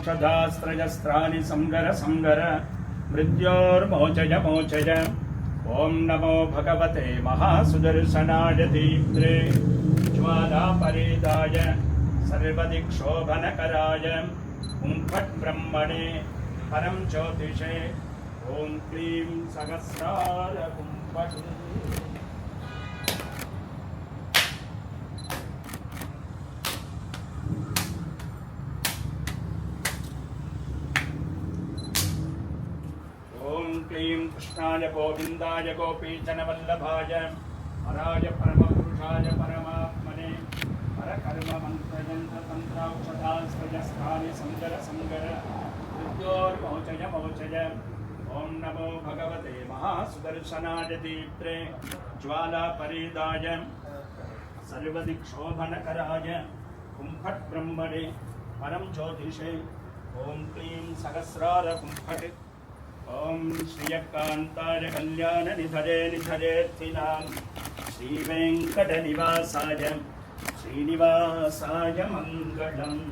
तन्त्राक्षदास्त्रजस्त्राणि संगर संगर मृत्योर्मोचय मोचय। ओम नमो भगवते महासुदर्शनाय दीप्त्रे ज्वालापरिदाय सर्वदिक्षोभनकराय हुं फट् ब्रह्मणे परं ज्योतिषे ओम क्लीं सहस्रार हुं फट्। क्लीं कृष्णाय गोविंदाय गोपीजनवल्लभाय हराय परमपुरुषाय परमात्मने परकर्ममन्त्रयन्त्र तन्त्राक्षदास्त्रजस्त्राणि संगर संगर मृत्योर्मोचय मोचय। ओम नमो भगवते महासुदर्शनाय दीप्त्रे ज्वालापरिदाय सर्वदिक्षोभनकराय हुं फट् ब्रह्मणे परं ज्योतिषे ओम क्लीं सहस्रार हुं फट्। ओम श्रीयकान्ताय कल्याण निधरे निधरेऽर्थिनां श्रीवेङ्कटनिवासाय श्रीनिवासाय मङ्गलम्।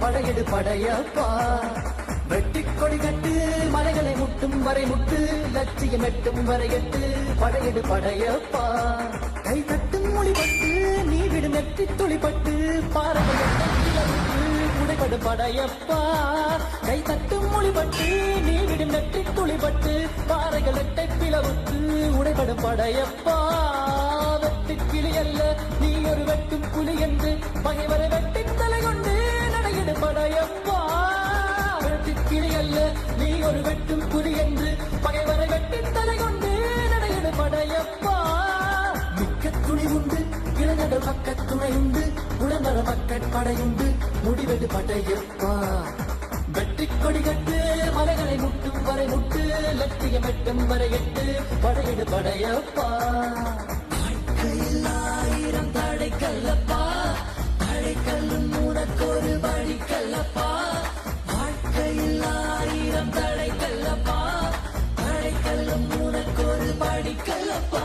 படையெடு படையப்பா வெட்டிக் கொடி கட்டு மலைகளை முட்டும் வரை முட்டு லட்சியம் எட்டும் வரை எட்டு படையெடு படையப்பா கை தட்டும் மொழிபட்டு நீ விடு நெற்றி துளிப்பட்டு பாறைகள் உடைபடு படையப்பா கை தட்டும் மொழிபட்டு நீ விடு நெற்றி துளிப்பட்டு பாறைகள் எட்டை பிளவுட்டு உடைபடு படையப்பா வெட்டி கிளி அல்ல நீ ஒரு வெட்டும் புலி என்று பகைவரை வெட்டி தலை கொண்டு நடையிடு படையப்பா வெட்டி கிளி அல்ல நீ ஒரு வெட்டும் புலி என்று பகைவரை வெட்டி தலை கொண்டு நடையிடு படையப்பா மிக்க துணி உண்டு இளநட பக்க துணை உண்டு உடம்பர பக்க படையுண்டு முடிவெடு படையப்பா வெற்றி கொடி கட்டு மலைகளை முட்டும் வரை முட்டு லட்சியம் எட்டும் வரை எட்டு படையிடு படையப்பா ஆயிரம் தடை கல்லப்பா தடை கல்லும் உனக்கொரு வழி கல்லப்பா வாழ்க்கையில் ஆயிரம் தடை கல்லப்பா தடை கல்லும் உனக்கொரு வழி கல்லப்பா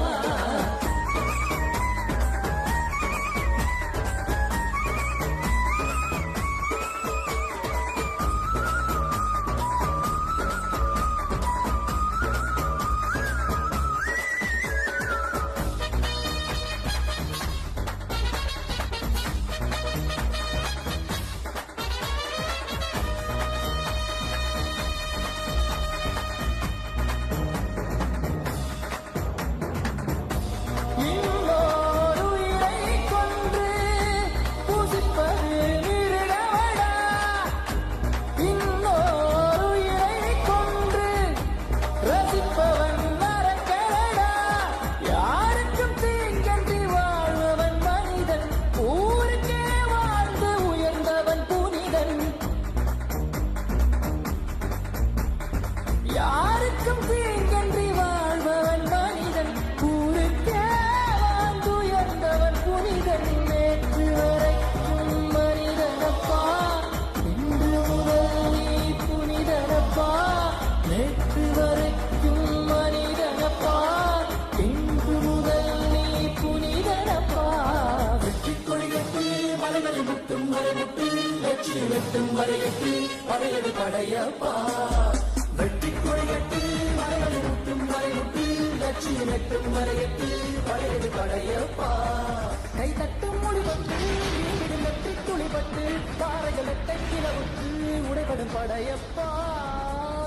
எட்டும் வரை எட்டு படையெடு படையப்பா வெட்டி கொடிகட்டு மலைகளை முட்டும் வரை முட்டு லட்சியம் எட்டும் வரை எட்டு படையெடு படையப்பா கை தட்டும் முடிவட்டு வீடு நெட்டி துளிபட்டு பாறைகள் எட்டை கிளவுட்டு உடைபடும் படையப்பா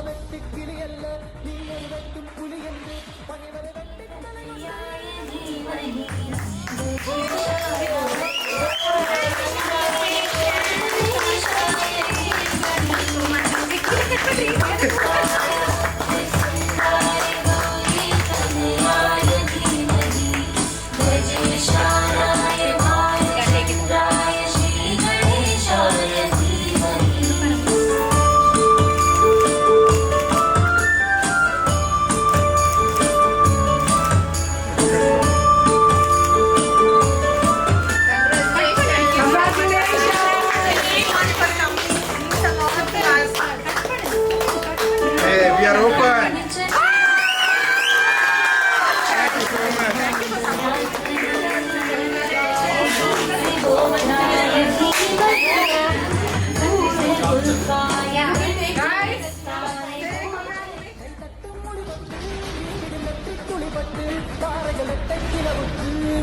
வெட்டி கிளி அல்ல நீங்கள் வெட்டும் புலி என்று பகைவரை வெட்டி We are open. Thank you so much.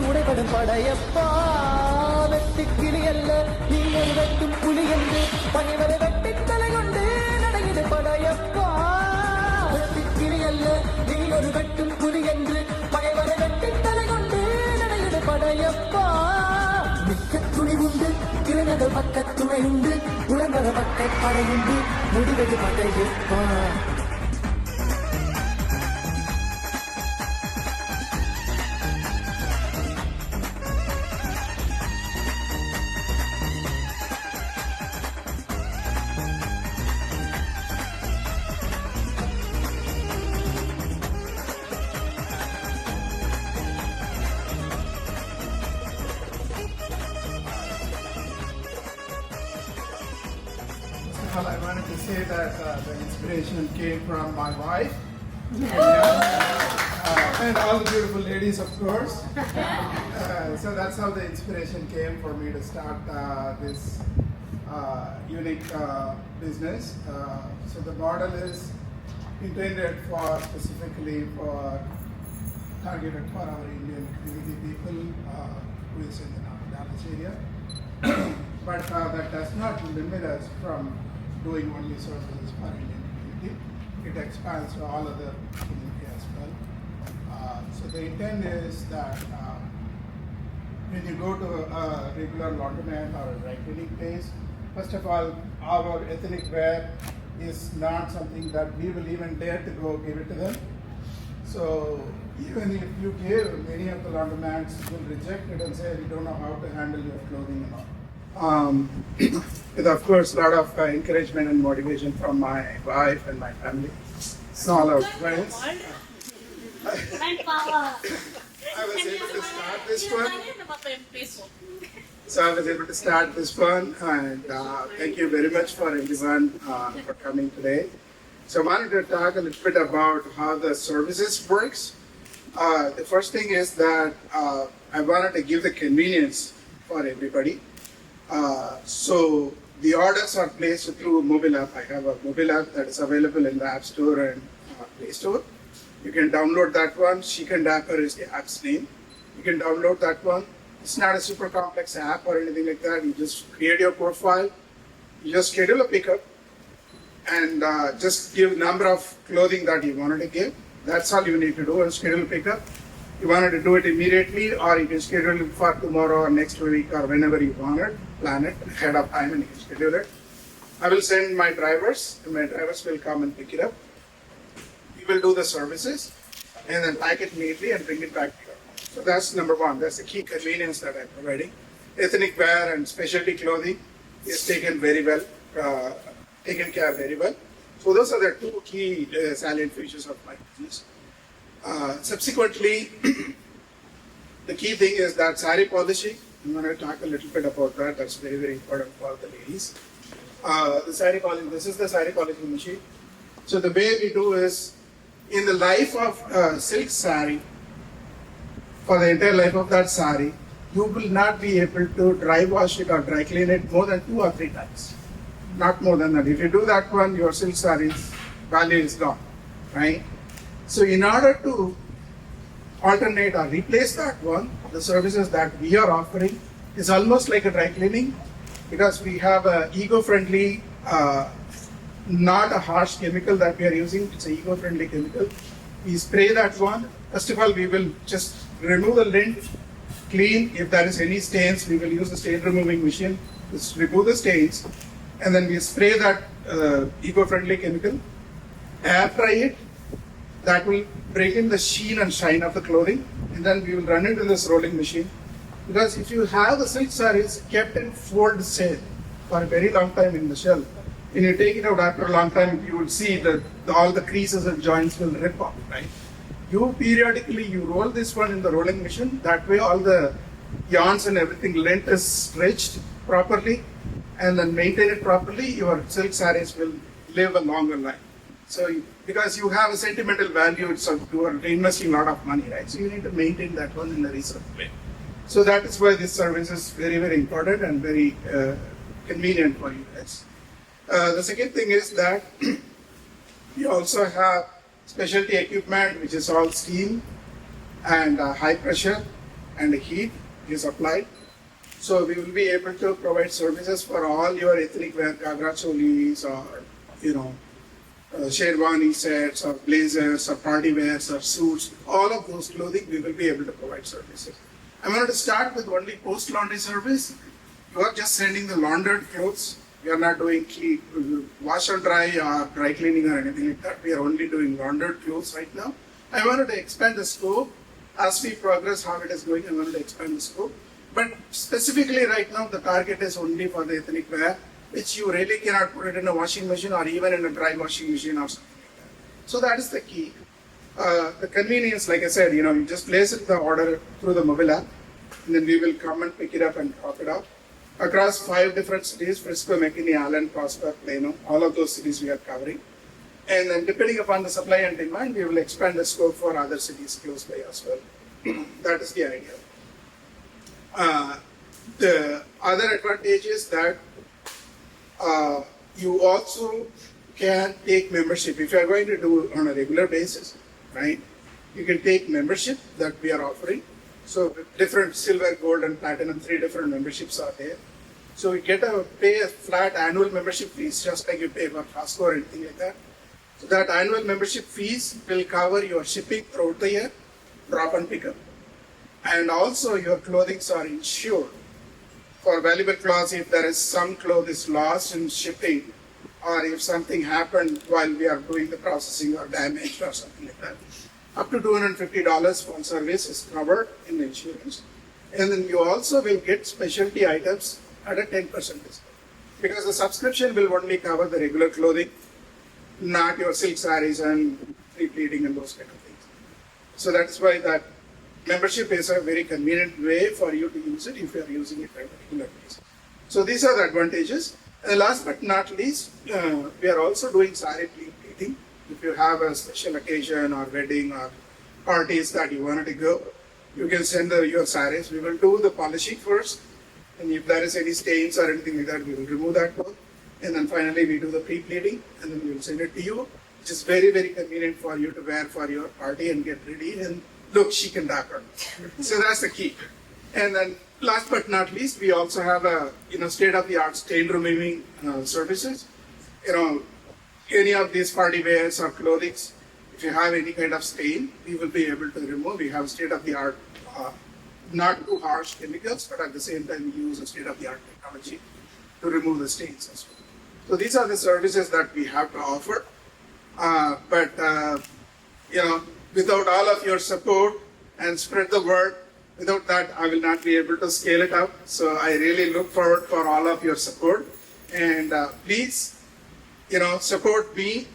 உடைபடும் Padayappa வெட்டி கிளி அல்ல நீங்கள் வெட்டும் புலி என்று பகைவரை வெட்டி தலை கொண்டு நடையிடு படையப்பா வெட்டி கிளி அல்ல நீங்கள் வெட்டும் புலி என்று பகைவரை வெட்டி தலை கொண்டு நடையிடு படையப்பா மிக்க துணி உண்டு இளைஞர்கள் பக்க துணை உண்டு உலகர பக்க படையுண்டு முடிவது Padayappa Well, I wanted to say that the inspiration came from my wife and all the beautiful ladies, of course. So that's how the inspiration came for me to start this unique business. So the model is intended for specifically for targeted for our Indian community people who is in the Dallas area. But that does not limit us from doing only services for Indian community. It expands to all other community as well. So the intent is that when you go to a regular laundromat or a dry cleaning place, first of all, our ethnic wear is not something that we will even dare to go give it to them. So even if you give, many of the laundromats will reject it and say, we don't know how to handle your clothing and all. With of course a lot of encouragement and motivation from my wife and my family, all our friends. I was able to start this one. So I was able to start this one, and thank you very much for everyone for coming today. So I wanted to talk a little bit about how the services works. The first thing is that I wanted to give the convenience for everybody. So the orders are placed through mobile app. I have a mobile app that is available in the App Store and Play Store. You can download that one. Chicken Dapper is the app's name. You can download that one. It's not a super complex app or anything like that. You just create your profile. You just schedule a pickup and just give number of clothing that you wanted to give. That's all you need to do and schedule a pickup. You wanted to do it immediately, or you can schedule it for tomorrow or next week or whenever you want it. Plan it ahead of time and you can schedule it. I will send my drivers, and my drivers will come and pick it up. We will do the services and then pack it neatly and bring it back to you. So that's number one. That's the key convenience that I'm providing. Ethnic wear and specialty clothing is taken very well, taken care very well. So those are the two key salient features of my business. Subsequently, the key thing is that saree polishing. I'm going to talk a little bit about that. That's very, very important for the ladies. The saree polishing, this is the saree polishing machine. So the way we do is, in the life of silk saree, for the entire life of that saree, you will not be able to dry wash it or dry clean it more than 2 or 3 times. not more than that. If you do that one, your silk sarees value is gone, right? So in order to alternate or replace that one, the services that we are offering is almost like a dry cleaning, because we have a eco-friendly, not a harsh chemical that we are using. It's an eco-friendly chemical. We spray that one. First of all, we will just remove the lint, clean. If there is any stains, we will use the stain removing machine to remove the stains, and then we spray that eco-friendly chemical, air dry it. That will break in the sheen and shine of the clothing, and then we will run into this rolling machine. Because if you have the silk sarees kept in fold sale for a very long time in the shelf, when you take it out after a long time, you will see that all the creases and joints will rip off, right? You periodically, you roll this one in the rolling machine. That way all the yarns and everything, lint is stretched properly, and then maintain it properly, your silk sarees will live a longer life. So, because you have a sentimental value, you are investing a lot of money, right? So you need to maintain that one in a reasonable way. So that is why this service is very, very important and very convenient for you guys. The second thing is that we also have specialty equipment, which is all steam and high pressure and heat is applied. So we will be able to provide services for all your ethnic wear, Ghagra cholis, or sherwani sets, or blazers, or party wears, or suits. All of those clothing we will be able to provide services. I'm going to start with only post laundry service. You are just sending the laundered clothes. We are not doing wash and dry or dry cleaning or anything like that. We are only doing laundered clothes right now. I wanted to expand the scope. As we progress how it is going, I wanted to expand the scope. But specifically right now, the target is only for the ethnic wear, which you really cannot put it in a washing machine or even in a dry washing machine or something like that. So that is the key. The convenience, like I said, you just place it the order through the mobile app, and then we will come and pick it up and drop it off. Across 5 different cities, Frisco, McKinney, Allen, Prosper, Plano, all of those cities we are covering. And then depending upon the supply and demand, we will expand the scope for other cities close by as well. That is the idea. The other advantage is that you also can take membership. If you are going to do on a regular basis, right, you can take membership that we are offering. So different silver, gold, and platinum, 3 different memberships are there. So you pay a flat annual membership fees, just like you pay for Costco or anything like that. So that annual membership fees will cover your shipping throughout the year, drop and pick up. And also your clothing are insured. For valuable clothes, if there is some clothes lost in shipping, or if something happened while we are doing the processing or damaged or something like that, up to $250 for service is covered in the insurance. And then you also will get specialty items at a 10% discount. Because the subscription will only cover the regular clothing, not your silk sarees and pre-pleating and those kind of things. So that's why that membership is a very convenient way for you to use it if you are using it regularly. So these are the advantages. And last but not least, we are also doing saree pleating. If you have a special occasion or wedding or parties that you wanted to go, you can send your sarees. We will do the polishing first, and if there is any stains or anything like that, we will remove that one. And then finally we do the pre-pleating, and then we will send it to you, which is very, very convenient for you to wear for your party and get ready and look chic and dapper. So that's the key. And then last but not least, we also have a state-of-the-art stain removing services. Any of these party wears or clothing, if you have any kind of stain, we will be able to remove. We have state-of-the-art, not too harsh chemicals, but at the same time we use a state-of-the-art technology to remove the stains as well. So these are the services that we have to offer. Without all of your support and spread the word, without that I will not be able to scale it up. So I really look forward for all of your support. And please, support me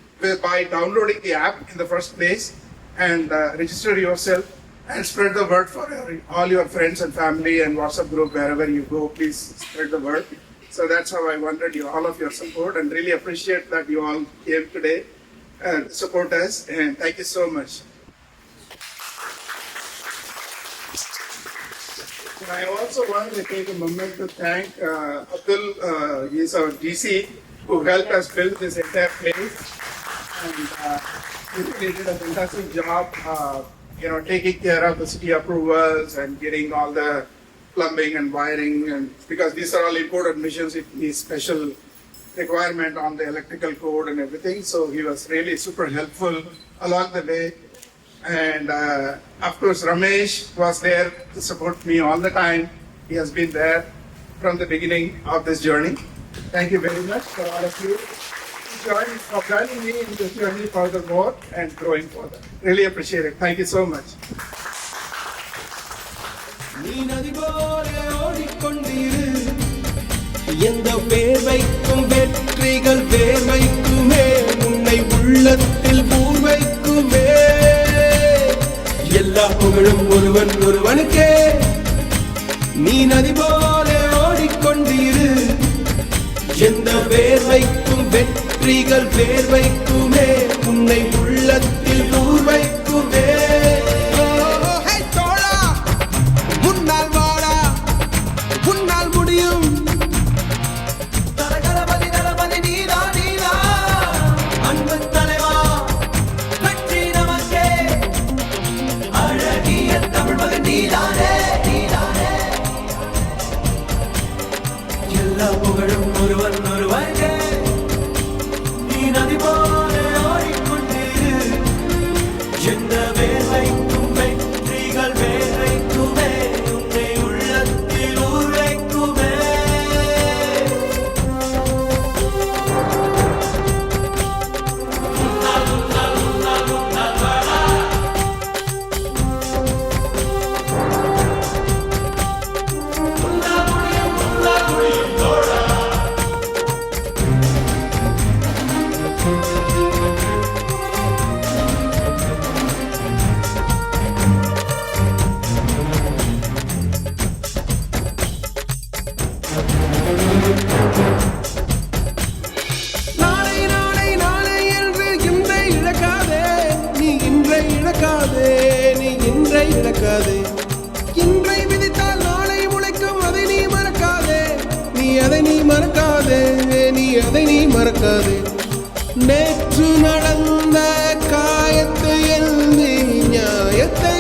by downloading the app in the first place and register yourself and spread the word for all your friends and family and WhatsApp group, wherever you go, please spread the word. So that's how I wanted all of your support, and really appreciate that you all came today to support us, and thank you so much. I also want to take a moment to thank Abdul, he is our DC, who helped us build this entire place. And they did a fantastic job, taking care of the city approvals and getting all the plumbing and wiring, and because these are all imported machines, it needs special requirement on the electrical code and everything. So he was really super helpful along the way. And of course, Ramesh was there to support me all the time. He has been there from the beginning of this journey. Thank you very much for all of you for joining me in this journey furthermore and growing further. Really appreciate it. Thank you so much. நீ நதி போல ஓடிக்கொண்டிரு எந்த வேர்வைக்கும் வெற்றிகள் வேர்வைக்குமே உன்னை உள்ளத்தில் பூர்வைக்குமே எல்லா புகழும் ஒருவனுக்கே நீ நதி போல ஓடிக்கொண்டிரு எந்த வேர்வைக்கும் வெற்றிகள் வேர்வைக்குமே உன்னை உள்ளத்தில் பூர்வைக்குமே எல்லா புகழும் ஒருவனுக்கே நீ நதி போல ஓடிக்கொண்டிரு எந்த வேர்வைக்கும் வெற்றிகள் வேர்வைக்குமே உன்னை உள்ளத்தில் ஊர்வைக்குமே இழக்காதே இன்றை விதித்தால் நாளை முளைக்கும் அதை நீ மறக்காதே நீ மறக்காதே நேற்று நடந்த காயத்தை எழுதி நியாயத்தை